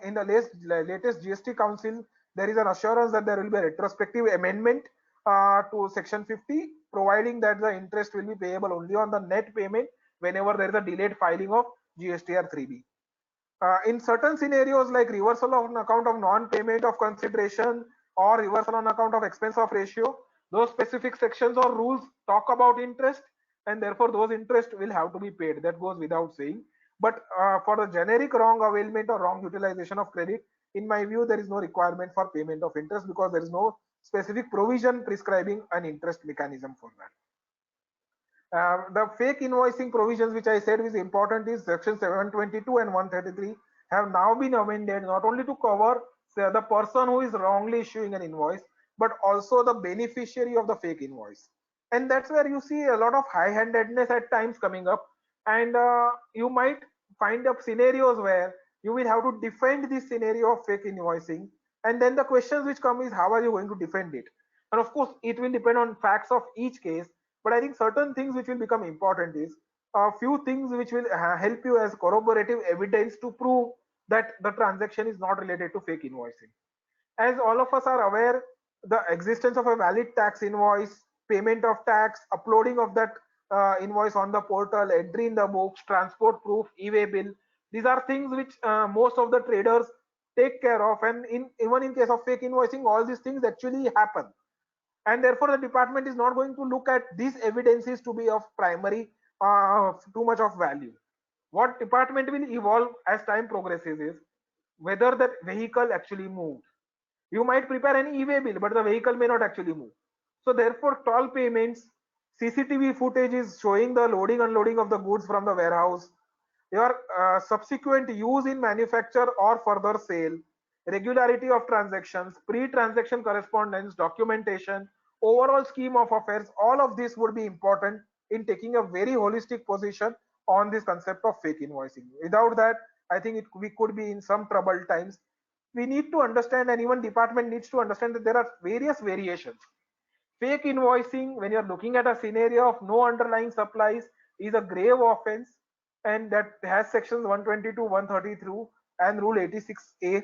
in the latest GST Council, there is an assurance that there will be a retrospective amendment to section 50, providing that the interest will be payable only on the net payment whenever there is a delayed filing of GSTR 3B. In certain scenarios like reversal on account of non-payment of consideration or reversal on account of expense of ratio, those specific sections or rules talk about interest, and therefore those interest will have to be paid. That goes without saying. But for the generic wrong availment or wrong utilization of credit, in my view, there is no requirement for payment of interest because there is no specific provision prescribing an interest mechanism for that. The fake invoicing provisions, which I said is important, is section 722 and 133 have now been amended not only to cover the person who is wrongly issuing an invoice, but also the beneficiary of the fake invoice. And that's where you see a lot of high-handedness at times coming up, and you might find up scenarios where you will have to defend this scenario of fake invoicing, and then the questions which come is how are you going to defend it? And of course it will depend on facts of each case, but I think certain things which will become important is a few things which will help you as corroborative evidence to prove that the transaction is not related to fake invoicing. As all of us are aware, the existence of a valid tax invoice, payment of tax, uploading of that invoice on the portal, entry in the books, transport proof, e-way bill, these are things which most of the traders take care of, and even in case of fake invoicing, all these things actually happen, and therefore the department is not going to look at these evidences to be of primary too much of value. What department will evolve as time progresses is whether that vehicle actually moved. You might prepare an e-way bill, but the vehicle may not actually move. So therefore toll payments, CCTV footage is showing the loading unloading of the goods from the warehouse, your subsequent use in manufacture or further sale, regularity of transactions, pre-transaction correspondence, documentation, overall scheme of affairs, all of this would be important in taking a very holistic position on this concept of fake invoicing. Without that, I think we could be in some troubled times. We need to understand, and even department needs to understand, that there are various variations. Fake invoicing, when you're looking at a scenario of no underlying supplies, is a grave offense, and that has sections 122, 133 and rule 86A.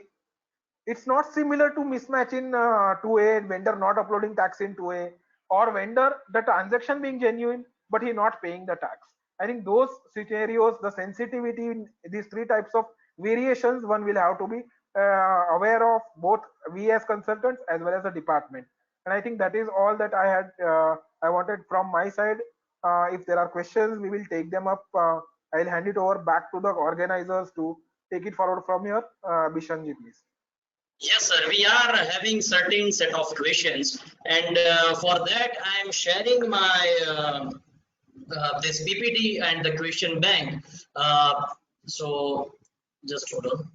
It's not similar to mismatch in 2A, vendor not uploading tax in 2A, or vendor the transaction being genuine but he not paying the tax. I think those scenarios, the sensitivity in these three types of variations, one will have to be aware of, both we as consultants as well as the department. And I think that is all that I had I wanted from my side. If there are questions, we will take them up. I'll hand it over back to the organizers to take it forward from here. Bishanji, please. Yes, sir. We are having certain set of questions, and for that I am sharing my this PPT and the question bank. So just hold on.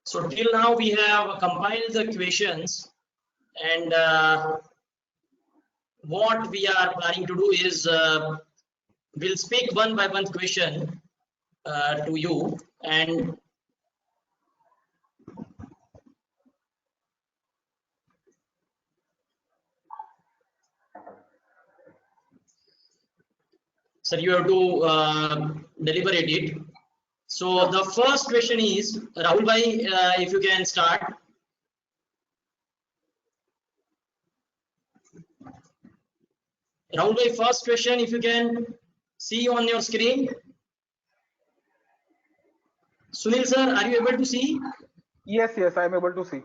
So till now we have compiled the questions, and what we are planning to do is we'll speak one by one question to you, and sir, you have to deliberate it. So the first question is, Rahul bhai, if you can start. Rahul bhai, first question, if you can see on your screen. Sunil sir, are you able to see? Yes, yes, I am able to see.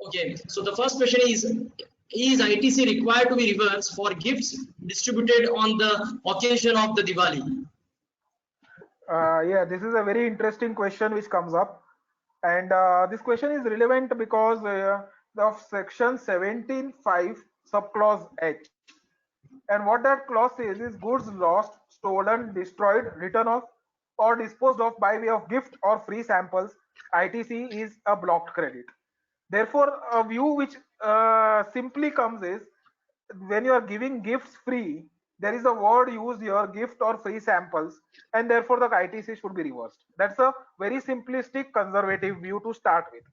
Okay, so the first question is ITC required to be reversed for gifts distributed on the occasion of the Diwali? Yeah, this is a very interesting question which comes up, and this question is relevant because of section 17(5) subclause H. And what that clause says is goods lost, stolen, destroyed, written off, or disposed of by way of gift or free samples, ITC is a blocked credit. Therefore, a view which simply comes is when you are giving gifts free, there is a word used here, gift or free samples, and therefore the ITC should be reversed. That's a very simplistic conservative view to start with.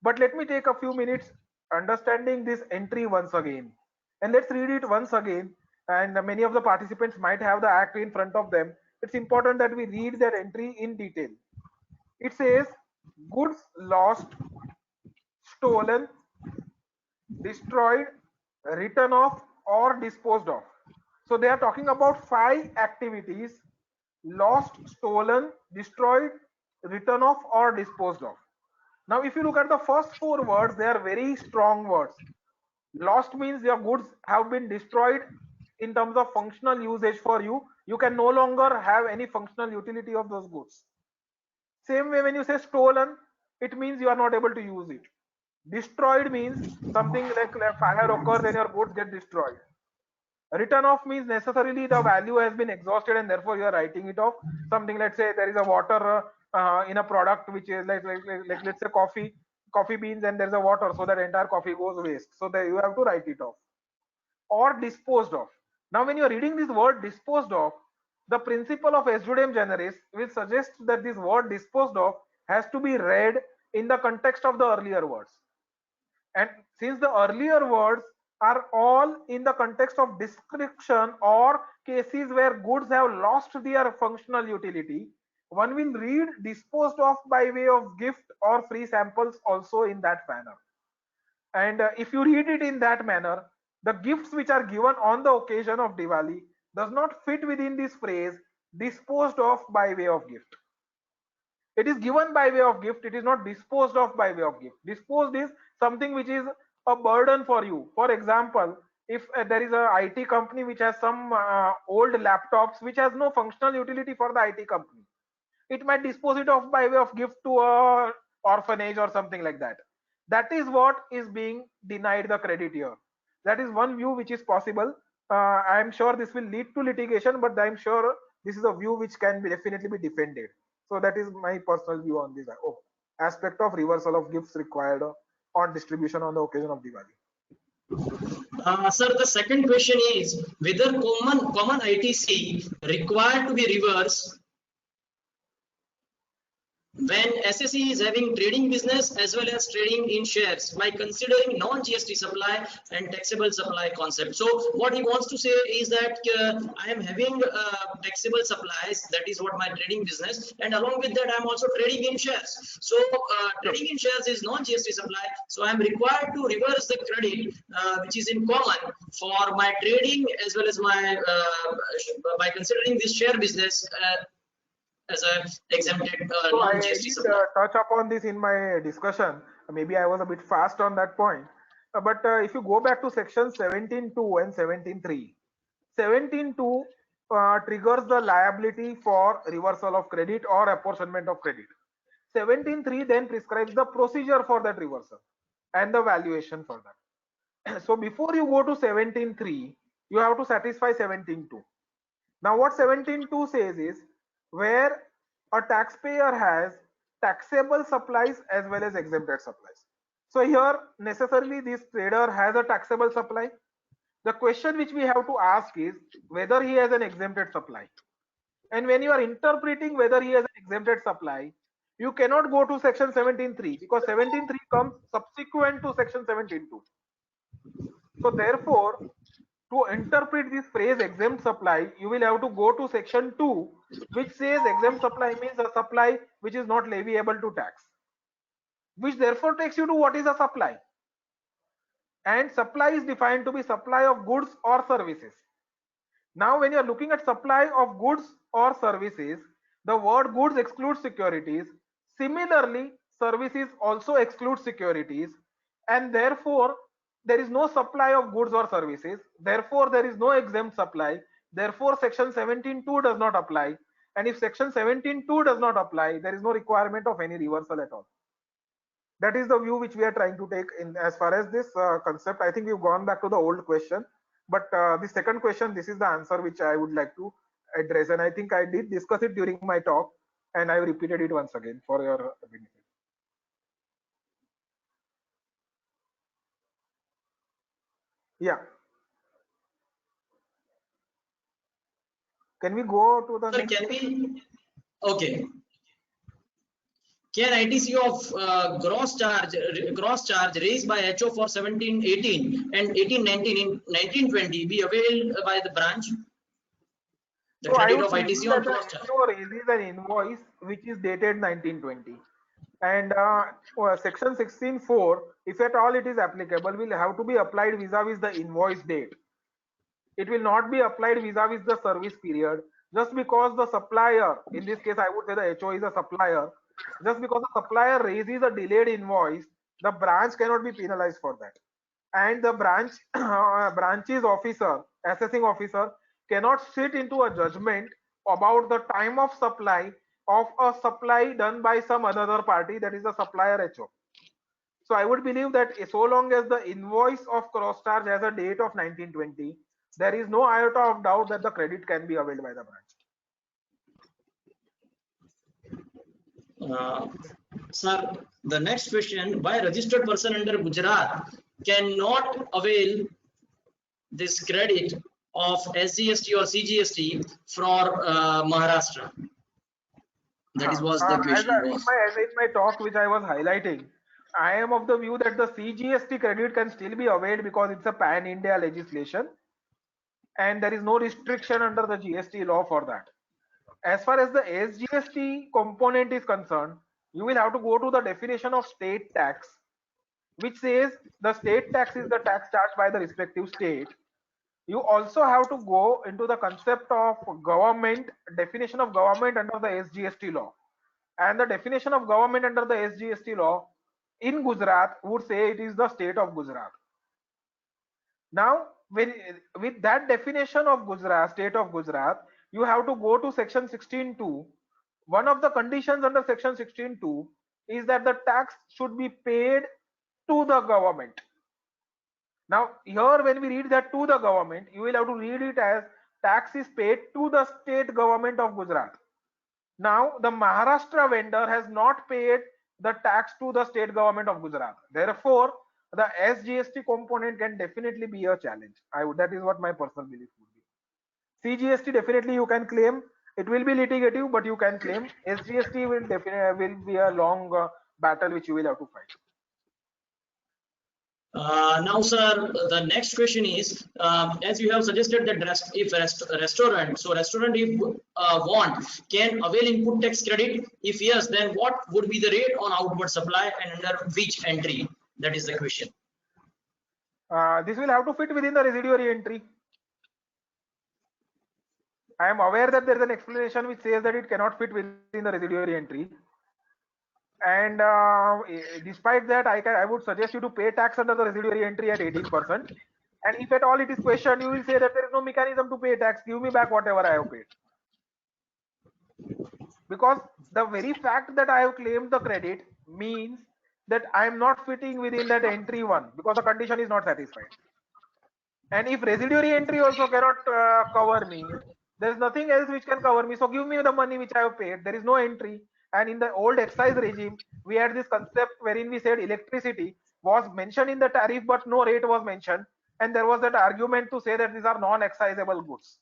But let me take a few minutes understanding this entry once again. And let's read it once again. And many of the participants might have the act in front of them. It's important that we read that entry in detail. It says goods lost, stolen, destroyed, written off, or disposed of. So they are talking about 5 activities: lost, stolen, destroyed, written off, or disposed of. Now, if you look at the first 4 words, they are very strong words. Lost means your goods have been destroyed in terms of functional usage for you. You can no longer have any functional utility of those goods. Same way, when you say stolen, it means you are not able to use it. Destroyed means something like fire occurs and your goods get destroyed. Written off means necessarily the value has been exhausted and therefore you are writing it off. Something, let's say there is a water in a product which is like let's say coffee beans, and there's a water, so that entire coffee goes waste. So there you have to write it off. Or disposed of. Now, when you're reading this word disposed of, the principle of res judicem generis will suggest that this word disposed of has to be read in the context of the earlier words. And since the earlier words are all in the context of description or cases where goods have lost their functional utility, one will read disposed of by way of gift or free samples also in that manner. And if you read it in that manner, the gifts which are given on the occasion of Diwali does not fit within this phrase disposed of by way of gift. It is given by way of gift, it is not disposed of by way of gift. Disposed is something which is a burden for you. For example, if there is a IT company which has some old laptops which has no functional utility for the IT company, it might dispose it of by way of gift to a orphanage or something like that. That is what is being denied the credit here. That is one view which is possible. I am sure this will lead to litigation, but I am sure this is a view which can be definitely be defended. So that is my personal view on this aspect of reversal of gifts required on distribution on the occasion of Diwali. Sir, the second question is whether common ITC required to be reversed when SSE is having trading business as well as trading in shares by considering non-GST supply and taxable supply concept. So what he wants to say is that I am having taxable supplies, that is what my trading business, and along with that I am also trading in shares. So trading in shares is non-GST supply, so I am required to reverse the credit which is in common for my trading as well as my by considering this share business as a exempted So I non-GST did supply. touch upon this in my discussion. Maybe I was a bit fast on that point. But if you go back to section 17.2 and 17.3, 17.2 triggers the liability for reversal of credit or apportionment of credit. 17.3 then prescribes the procedure for that reversal and the valuation for that. So before you go to 17.3, you have to satisfy 17.2. Now what 17.2 says is, where a taxpayer has taxable supplies as well as exempted supplies. So here necessarily this trader has a taxable supply. The question which we have to ask is whether he has an exempted supply. And when you are interpreting whether he has an exempted supply, you cannot go to section 17.3 because 17.3 comes subsequent to section 17.2. So therefore, to interpret this phrase exempt supply, you will have to go to section 2, which says exempt supply means a supply which is not leviable to tax, which therefore takes you to what is a supply. And supply is defined to be supply of goods or services. Now when you are looking at supply of goods or services, the word goods excludes securities. Similarly, services also exclude securities, and therefore there is no supply of goods or services. Therefore there is no exempt supply. Therefore section 17.2 does not apply. And if section 17.2 does not apply, there is no requirement of any reversal at all. That is the view which we are trying to take in as far as this concept. I think we've gone back to the old question, but the second question, this is the answer which I would like to address, and I think I did discuss it during my talk, and I repeated it once again for your benefit. Yeah. Can we go to the Sir, next? can we? Okay. Can ITC of gross charge raised by HO for 1718 and 1819 in 1920 be availed by the branch? The So I credit would of presume ITC that on the gross charge. HO raises an invoice which is dated 1920, and section 16.4, if at all it is applicable, will have to be applied vis-a-vis the invoice date. It will not be applied vis-a-vis the service period. Just because the supplier, in this case I would say the HO is a supplier, just because the supplier raises a delayed invoice, the branch cannot be penalized for that. And the branch's officer, assessing officer, cannot sit into a judgment about the time of supply of a supply done by some other party, that is the supplier HO. So I would believe that so long as the invoice of cross charge has a date of 1920, there is no iota of doubt that the credit can be availed by the branch. Sir, the next question: why a registered person under Gujarat cannot avail this credit of SGST or CGST for Maharashtra? That is was the question was. As in my talk which I was highlighting, I am of the view that the CGST credit can still be availed because it's a pan-India legislation, and there is no restriction under the GST law for that. As far as the SGST component is concerned, you will have to go to the definition of state tax, which says the state tax is the tax charged by the respective state. You also have to go into the concept of government, definition of government under the SGST law. And the definition of government under the SGST law in Gujarat would say it is the state of Gujarat. Now, with that definition of Gujarat, state of Gujarat, you have to go to section 16.2. One of the conditions under section 16.2 is that the tax should be paid to the government. Now, here when we read that to the government, you will have to read it as tax is paid to the state government of Gujarat. Now, the Maharashtra vendor has not paid the tax to the state government of Gujarat. Therefore, the SGST component can definitely be a challenge. That is what my personal belief would be. CGST definitely you can claim. It will be litigative, but you can claim. SGST will definitely be a long battle which you will have to fight. Now, sir, the next question is, as you have suggested that if restaurant, so restaurant if want can avail input tax credit. If yes, then what would be the rate on outward supply and under which entry? That is the question. This will have to fit within the residuary entry. I am aware that there is an explanation which says that it cannot fit within the residuary entry. And despite that, I would suggest you to pay tax under the residuary entry at 18%. And if at all it is questioned, you will say that there is no mechanism to pay tax. Give me back whatever I have paid. Because the very fact that I have claimed the credit means that I am not fitting within that entry one because the condition is not satisfied. And if residuary entry also cannot cover me, there is nothing else which can cover me. So give me the money which I have paid. There is no entry. And in the old excise regime, we had this concept wherein we said electricity was mentioned in the tariff, but no rate was mentioned. And there was that argument to say that these are non-excisable goods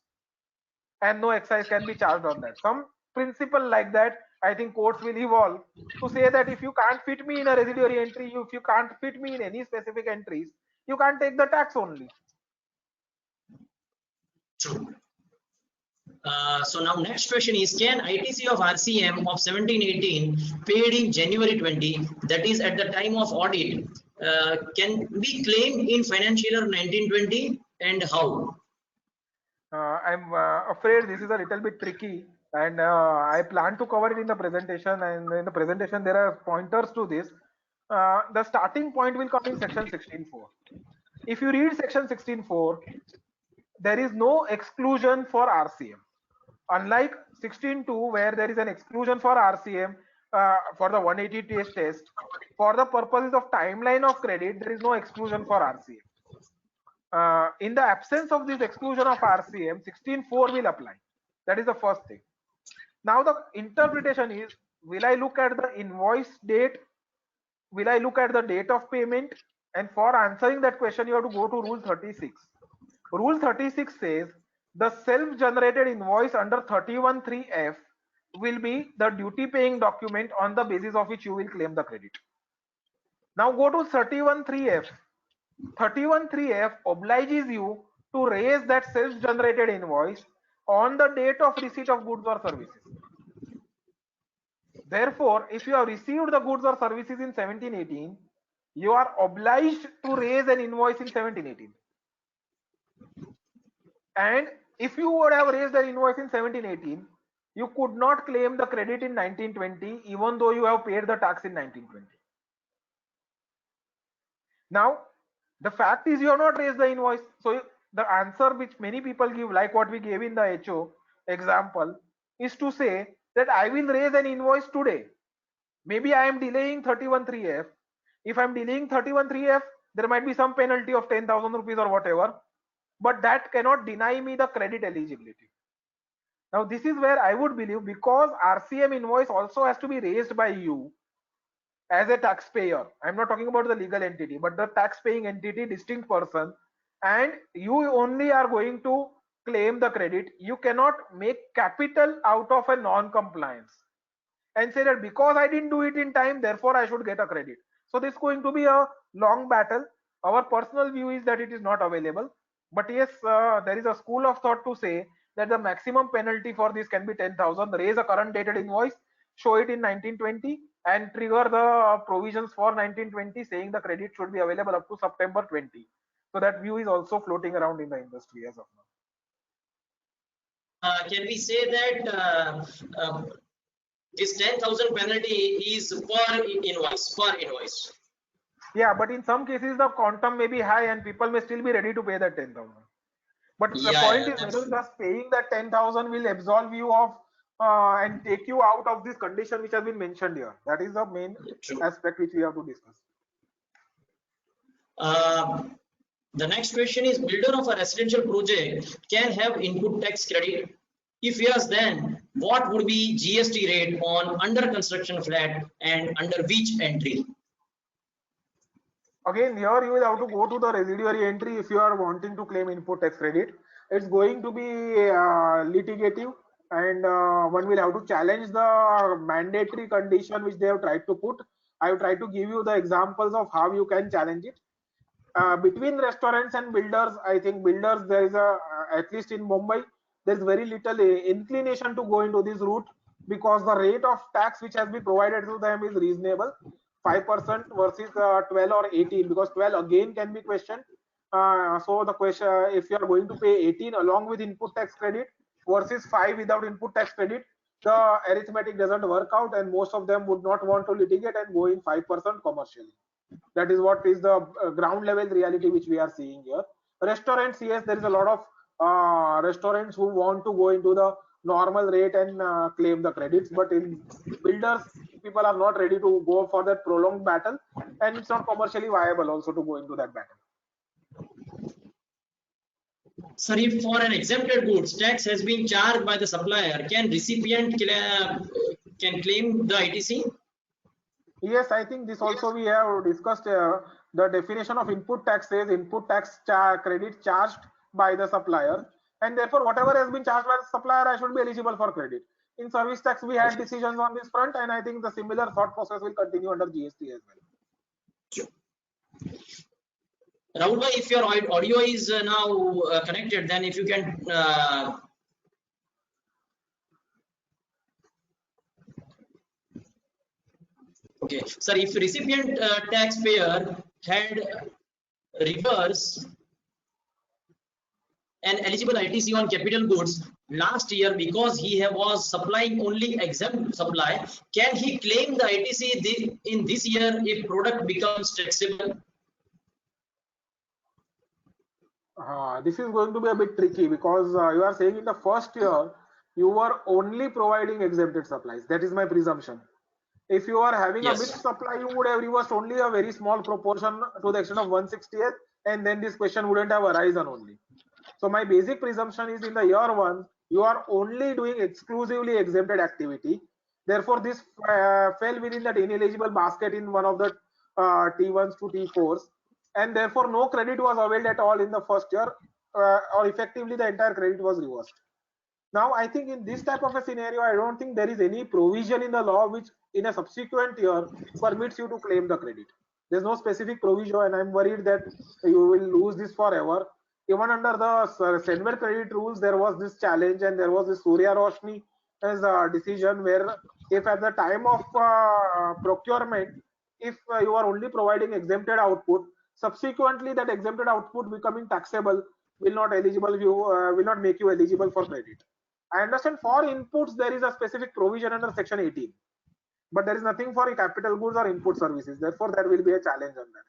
and no excise can be charged on that. Some principle like that, I think courts will evolve to say that if you can't fit me in a residuary entry, if you can't fit me in any specific entries, you can't take the tax only. True. So now next question is, can ITC of RCM of 1718 paid in January 20, that is at the time of audit, can be claimed in financial year 1920, and how? I'm afraid this is a little bit tricky, and I plan to cover it in the presentation. And in the presentation, there are pointers to this. The starting point will come in section 16.4. If you read section 16.4, there is no exclusion for RCM. Unlike 16.2, where there is an exclusion for RCM for the 180 days test, for the purposes of timeline of credit, there is no exclusion for RCM. In the absence of this exclusion of RCM, 16.4 will apply. That is the first thing. Now the interpretation is, will I look at the invoice date? Will I look at the date of payment? And for answering that question, you have to go to Rule 36. Rule 36 says the self-generated invoice under 31.3F will be the duty paying document on the basis of which you will claim the credit. Now go to 31.3F. 31.3F obliges you to raise that self-generated invoice on the date of receipt of goods or services. Therefore, if you have received the goods or services in 1718, you are obliged to raise an invoice in 1718. And if you would have raised an invoice in 1718, you could not claim the credit in 1920, even though you have paid the tax in 1920. Now, the fact is you have not raised the invoice. So the answer which many people give, like what we gave in the HO example, is to say that I will raise an invoice today. Maybe I am delaying 31.3F. If I'm delaying 31.3F, there might be some penalty of 10,000 rupees or whatever, but that cannot deny me the credit eligibility. Now this is where I would believe, because RCM invoice also has to be raised by you as a taxpayer. I'm not talking about the legal entity, but the tax paying entity, distinct person, and you only are going to claim the credit. You cannot make capital out of a non-compliance and say that because I didn't do it in time, therefore I should get a credit. So this is going to be a long battle. Our personal view is that it is not available. But yes, there is a school of thought to say that the maximum penalty for this can be 10,000. Raise a current dated invoice, show it in 1920, and trigger the provisions for 1920 saying the credit should be available up to September 20. So that view is also floating around in the industry as of now. Can we say that this 10,000 penalty is per invoice? Yeah, but in some cases the quantum may be high and people may still be ready to pay that 10,000. But the point is whether just paying that 10,000 will absolve you of and take you out of this condition which has been mentioned here. That is the main aspect which we have to discuss. The next question is, builder of a residential project can have input tax credit? If yes, then what would be GST rate on under construction flat and under which entry? Again, here you will have to go to the residuary entry if you are wanting to claim input tax credit. It's going to be litigative, and one will have to challenge the mandatory condition which they have tried to put. I have tried to give you the examples of how you can challenge it. Between restaurants and builders, I think builders, there is a, at least in Mumbai, there is very little inclination to go into this route because the rate of tax which has been provided to them is reasonable. 5% versus 12 or 18, because 12 again can be questioned. So the question, if you are going to pay 18 along with input tax credit versus 5 without input tax credit, the arithmetic doesn't work out, and most of them would not want to litigate and go in 5% commercially. That is what is the ground level reality which we are seeing here. Restaurants, yes, there is a lot of restaurants who want to go into the normal rate and claim the credits, but in builders, people are not ready to go for that prolonged battle, and it's not commercially viable also to go into that battle. Sir, if for an exempted goods tax has been charged by the supplier, can recipient can claim the ITC? Yes, I think this also we have discussed. The definition of input tax says input tax credit charged by the supplier, and therefore whatever has been charged by the supplier, I should be eligible for credit. In service tax, we had decisions on this front, and I think the similar thought process will continue under GST as well. Rahul bhai, if your audio is now connected, then if you can okay, sir, if recipient taxpayer had reversed an eligible ITC on capital goods last year because he was supplying only exempt supply, can he claim the ITC in this year if product becomes taxable? This is going to be a bit tricky because you are saying in the first year you were only providing exempted supplies. That is my presumption. If you are having a mixed supply, you would have reversed only a very small proportion to the extent of 1/60th, and then this question wouldn't have arisen only. So my basic presumption is in the year one, you are only doing exclusively exempted activity. Therefore, this fell within that ineligible basket in one of the T1s to T4s, and therefore no credit was availed at all in the first year, or effectively the entire credit was reversed. Now, I think in this type of a scenario, I don't think there is any provision in the law which in a subsequent year permits you to claim the credit. There's no specific provision, and I'm worried that you will lose this forever. Even under the Senver credit rules, there was this challenge, and there was this Surya Roshni as a decision where if at the time of procurement, if you are only providing exempted output, subsequently that exempted output becoming taxable will not make you eligible for credit. I understand for inputs there is a specific provision under section 18, but there is nothing for capital goods or input services. Therefore, there will be a challenge on that.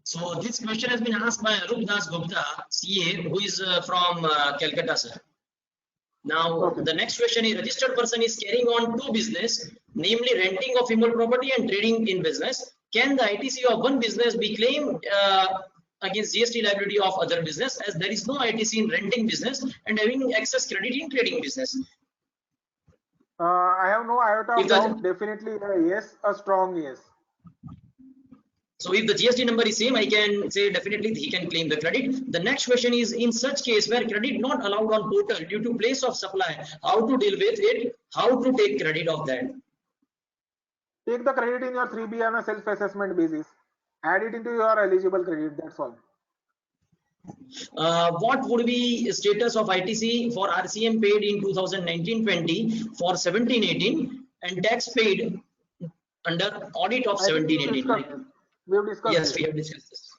So this question has been asked by Arup Das Gupta, CA, who is from Calcutta, sir. Now, the next question is, registered person is carrying on two business, namely renting of immovable property and trading in business. Can the ITC of one business be claimed against GST liability of other business, as there is no ITC in renting business and having excess credit in trading business? I have no iota of doubt. Definitely yes, a strong yes. So if the GST number is same, I can say definitely he can claim the credit. The next question is, in such case where credit not allowed on portal due to place of supply, how to deal with it, how to take credit of that? Take the credit in your 3B on a self-assessment basis. Add it into your eligible credit, that's all. What would be status of ITC for RCM paid in 2019-20 for 17-18 and tax paid under audit of 17-18? We have discussed yes, we have discussed this.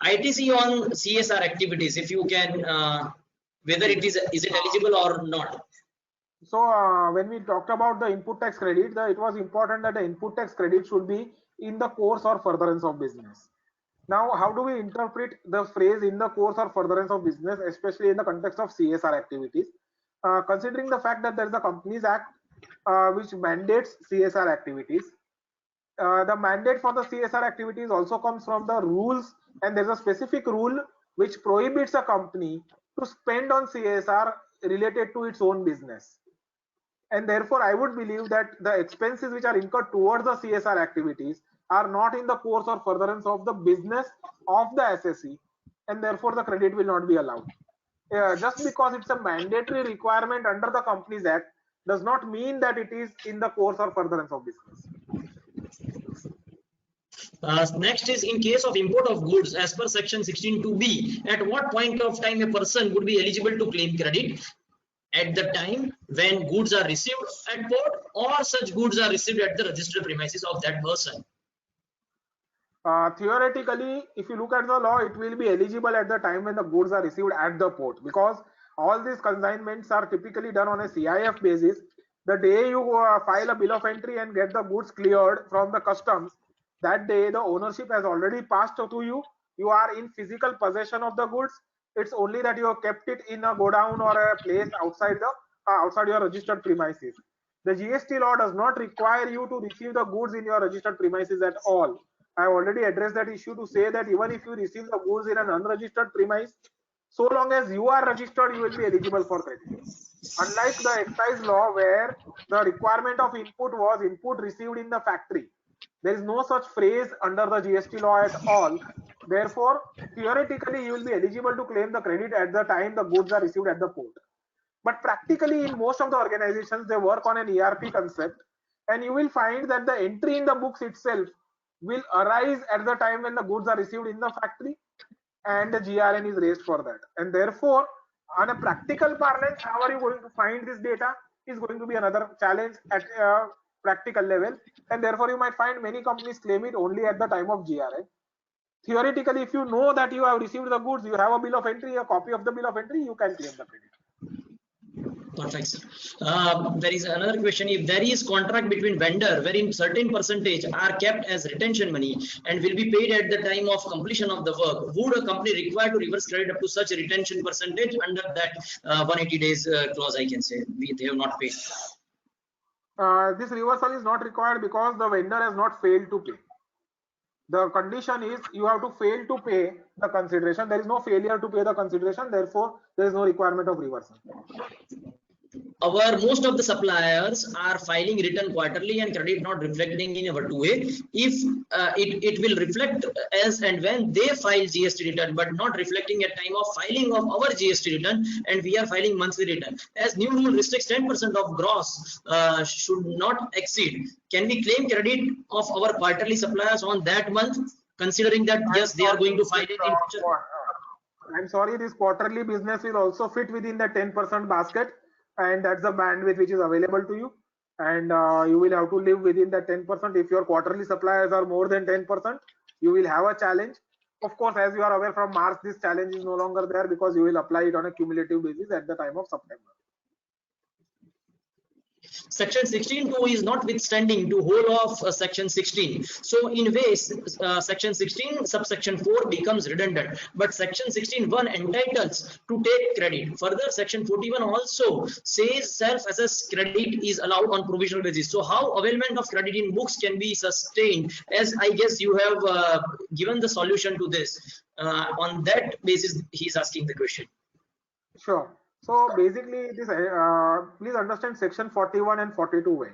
ITC on CSR activities, if you can, whether it is it eligible or not? So when we talked about the input tax credit, it was important that the input tax credit should be in the course or furtherance of business. Now, how do we interpret the phrase in the course or furtherance of business, especially in the context of CSR activities? Considering the fact that there is a Companies Act which mandates CSR activities, the mandate for the CSR activities also comes from the rules, and there's a specific rule which prohibits a company to spend on CSR related to its own business. And therefore, I would believe that the expenses which are incurred towards the CSR activities are not in the course or furtherance of the business of the SSE, and therefore the credit will not be allowed. Just because it's a mandatory requirement under the Companies Act does not mean that it is in the course or furtherance of business. Next is, in case of import of goods as per section 16(2)(b), at what point of time a person would be eligible to claim credit? At the time when goods are received at port, or such goods are received at the registered premises of that person? Theoretically, if you look at the law, it will be eligible at the time when the goods are received at the port, because all these consignments are typically done on a CIF basis. The day you file a bill of entry and get the goods cleared from the customs, that day the ownership has already passed to you, you are in physical possession of the goods. It's only that you have kept it in a godown or a place outside the outside your registered premises. The GST law does not require you to receive the goods in your registered premises at all. I have already addressed that issue to say that even if you receive the goods in an unregistered premise, so long as you are registered, you will be eligible for credit. Unlike the excise law where the requirement of input was input received in the factory, there is no such phrase under the GST law at all. Therefore, theoretically, you will be eligible to claim the credit at the time the goods are received at the port. But practically, in most of the organizations, they work on an ERP concept, and you will find that the entry in the books itself will arise at the time when the goods are received in the factory, and the GRN is raised for that. And therefore, on a practical parlance, how are you going to find this data is going to be another challenge at a practical level. And therefore, you might find many companies claim it only at the time of GRN. Theoretically, if you know that you have received the goods, you have a bill of entry, a copy of the bill of entry, you can claim the credit. Perfect, sir. There is another question. If there is contract between vendor wherein certain percentage are kept as retention money and will be paid at the time of completion of the work, would a company require to reverse credit up to such a retention percentage under that 180 days clause? I can say they have not paid. This reversal is not required because the vendor has not failed to pay. The condition is you have to fail to pay the consideration. There is no failure to pay the consideration. Therefore, there is no requirement of reversal. Most of the suppliers are filing return quarterly and credit not reflecting in our 2A. If it will reflect as and when they file GST return, but not reflecting at time of filing of our GST return, and we are filing monthly return. As new rule restricts 10% of gross should not exceed, can we claim credit of our quarterly suppliers on that month, considering that yes, they are going to file it in future? I'm sorry, this quarterly business will also fit within the 10% basket, and that's the bandwidth which is available to you, and you will have to live within the 10%. If your quarterly suppliers are more than 10%, you will have a challenge. Of course, as you are aware, from March this challenge is no longer there because you will apply it on a cumulative basis at the time of September. Section 16(2) is notwithstanding to whole of section 16. So in ways, section 16 subsection 4 becomes redundant, but section 16(1) entitles to take credit. Further, section 41 also says self-assessed credit is allowed on provisional basis. So how availment of credit in books can be sustained, as I guess you have given the solution to this. On that basis, he is asking the question. Sure. So basically, this please understand section 41 and 42 well.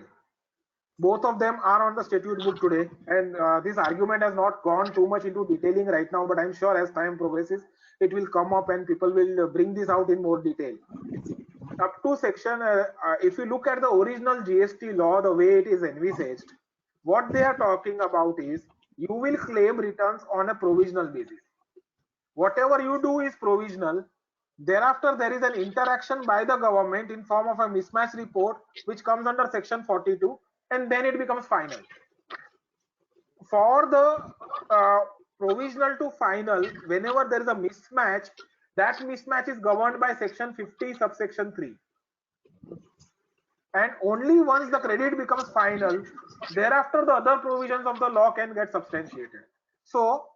Both of them are on the statute book today, and this argument has not gone too much into detailing right now, but I'm sure as time progresses, it will come up and people will bring this out in more detail. Up to section, if you look at the original GST law, the way it is envisaged, what they are talking about is you will claim returns on a provisional basis. Whatever you do is provisional. Thereafter, there is an interaction by the government in form of a mismatch report, which comes under section 42, and then it becomes final. For the provisional to final, whenever there is a mismatch, that mismatch is governed by section 50 subsection 3. And only once the credit becomes final, thereafter the other provisions of the law can get substantiated. So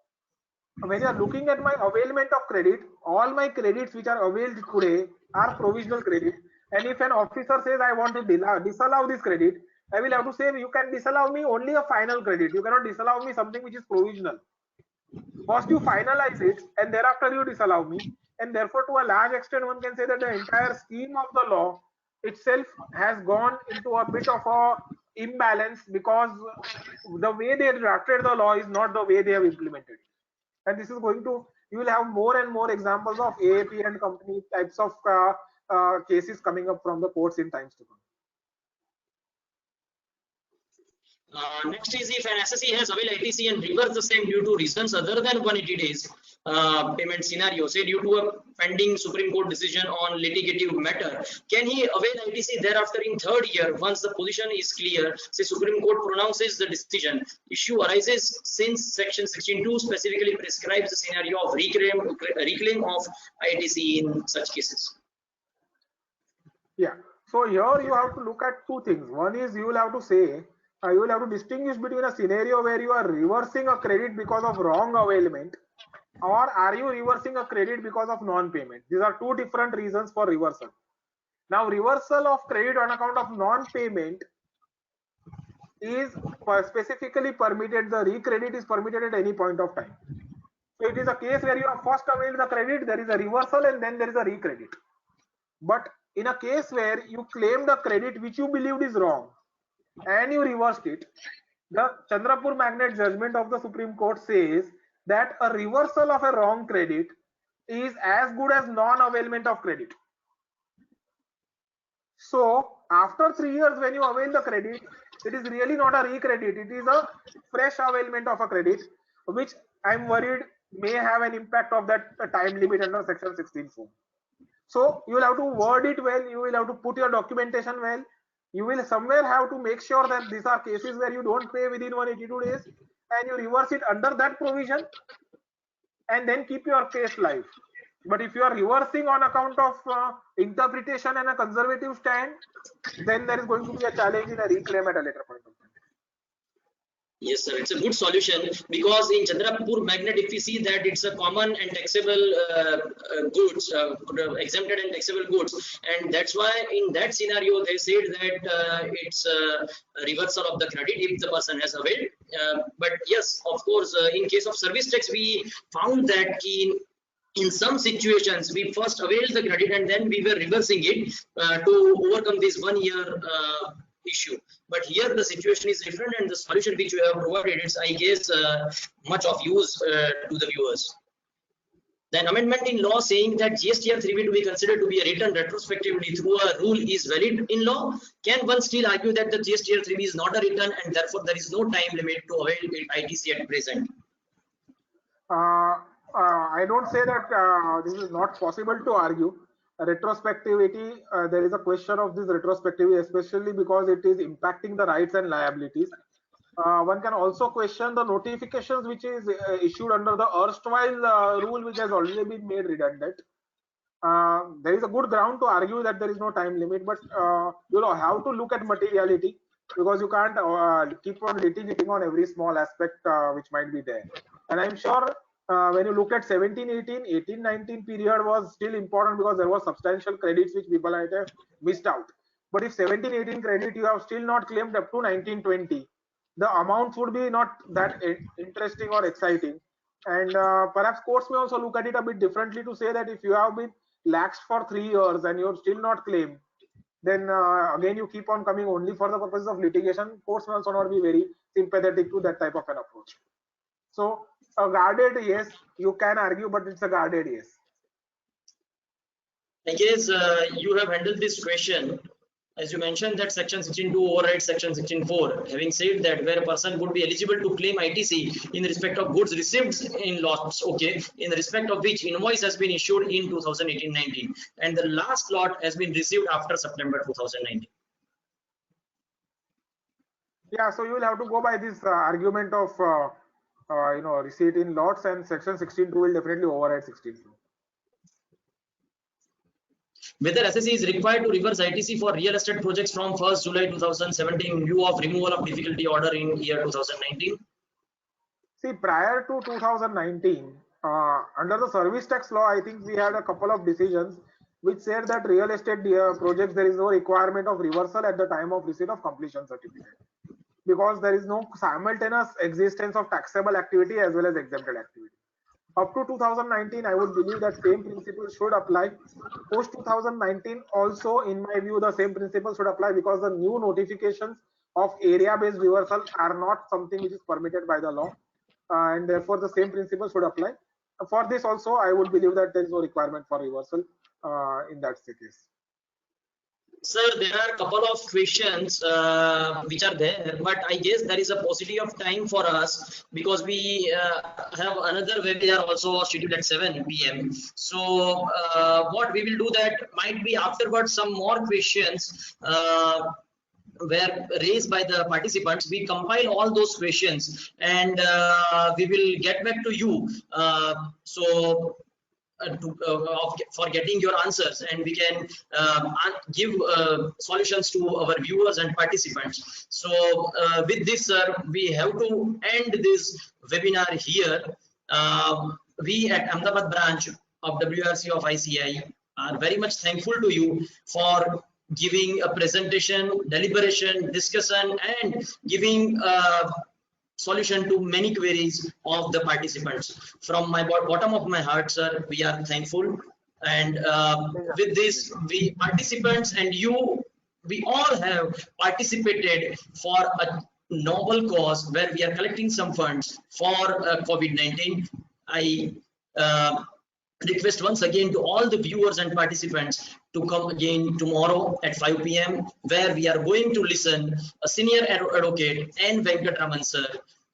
when you are looking at my availment of credit, all my credits which are availed today are provisional credit. And if an officer says I want to disallow this credit, I will have to say you can disallow me only a final credit. You cannot disallow me something which is provisional. First you finalize it and thereafter you disallow me. And therefore to a large extent one can say that the entire scheme of the law itself has gone into a bit of a imbalance because the way they drafted the law is not the way they have implemented it. And this is going to, you will have more and more examples of AAP and company types of cases coming up from the courts in times to come. Next is, if an SSE has availed ITC and reversed the same due to reasons other than 180 days payment scenario, say due to a pending Supreme Court decision on litigative matter, can he avail ITC thereafter in third year once the position is clear? Say Supreme Court pronounces the decision, issue arises since section 16(2) specifically prescribes the scenario of reclaim of ITC in such cases. Yeah, so here you have to look at two things. One is you will have to say, you will have to distinguish between a scenario where you are reversing a credit because of wrong availment or are you reversing a credit because of non-payment? These are two different reasons for reversal. Now, reversal of credit on account of non-payment is specifically permitted. The recredit is permitted at any point of time. So it is a case where you have first availed the credit, there is a reversal, and then there is a recredit. But in a case where you claim the credit which you believed is wrong and you reversed it, the Chandrapur Magnet judgment of the Supreme Court says that a reversal of a wrong credit is as good as non-availment of credit. So after 3 years, when you avail the credit, it is really not a recredit, it is a fresh availment of a credit, which I'm worried may have an impact of that time limit under section 16(4). So you will have to word it well, you will have to put your documentation well, you will somewhere have to make sure that these are cases where you don't pay within 182 days and you reverse it under that provision and then keep your case live. But if you are reversing on account of interpretation and a conservative stand, then there is going to be a challenge in a reclaim at a later point of time. Yes, sir. It's a good solution because in Chandrapur Magnet, if we see that it's a common and taxable goods, exempted and taxable goods, and that's why in that scenario they said that it's a reversal of the credit if the person has availed. But yes, of course, in case of service tax, we found that in some situations we first availed the credit and then we were reversing it to overcome this 1 year issue. But here the situation is different, and the solution which you have provided is, I guess, much of use to the viewers. Then amendment in law saying that GSTR 3B to be considered to be written retrospectively through a rule is valid in law. Can one still argue that the GSTR 3B is not a return and therefore there is no time limit to avail ITC at present? I don't say that this is not possible to argue. Retrospectivity, there is a question of this retrospectivity, especially because it is impacting the rights and liabilities. One can also question the notifications which is issued under the erstwhile rule which has already been made redundant. There is a good ground to argue that there is no time limit, but you know, have to look at materiality, because you can't keep on litigating on every small aspect which might be there. And I'm sure when you look at 17-18, 18-19 period was still important because there was substantial credits which people might have missed out. But if 17-18 credit you have still not claimed up to 19-20, the amounts would be not that interesting or exciting. And perhaps courts may also look at it a bit differently to say that if you have been laxed for 3 years and you're still not claimed, then again you keep on coming only for the purposes of litigation. Courts may also not be very sympathetic to that type of an approach. So a guarded yes, you can argue, but it's a guarded yes. I guess you have handled this question. As you mentioned that section 16.2 overrides section 16.4, having said that where a person would be eligible to claim ITC in respect of goods received in lots, okay, in respect of which invoice has been issued in 2018-19 and the last lot has been received after September 2019. Yeah, so you will have to go by this argument of you know, receipt in lots, and section 16.2 will definitely override 16.4. Whether SSE is required to reverse ITC for real estate projects from 1st July 2017 in view of removal of difficulty order in year 2019? See, prior to 2019, under the service tax law, I think we had a couple of decisions which said that real estate projects, there is no requirement of reversal at the time of receipt of completion certificate, because there is no simultaneous existence of taxable activity as well as exempted activity. Up to 2019, I would believe that same principle should apply. Post 2019, also, in my view, the same principle should apply, because the new notifications of area-based reversal are not something which is permitted by the law, and therefore the same principle should apply. For this also, I would believe that there is no requirement for reversal in that case. Sir, there are a couple of questions which are there, but I guess there is a paucity of time for us because we have another webinar also scheduled at 7 p.m. So what we will do, that might be afterwards some more questions were raised by the participants. We compile all those questions and we will get back to you. For getting your answers, and we can give solutions to our viewers and participants. So with this, sir, we have to end this webinar here. we at Ahmedabad branch of WRC of ICI are very much thankful to you for giving a presentation, deliberation, discussion, and giving solution to many queries of the participants. From my bottom of my heart, sir, we are thankful. And with this, we participants and you, we all have participated for a noble cause where we are collecting some funds for COVID-19. I request once again to all the viewers and participants to come again tomorrow at 5 p.m. where we are going to listen a senior advocate N. Venkatraman sir,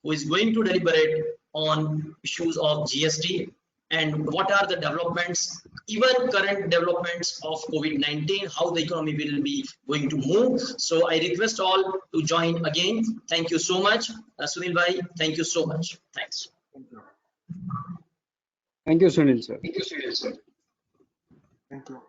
who is going to deliberate on issues of GST and what are the developments, even current developments of COVID-19, how the economy will be going to move. So I request all to join again. Thank you so much. Sunil bhai, thank you so much. Thanks. Thank you, Sunil sir. Thank you.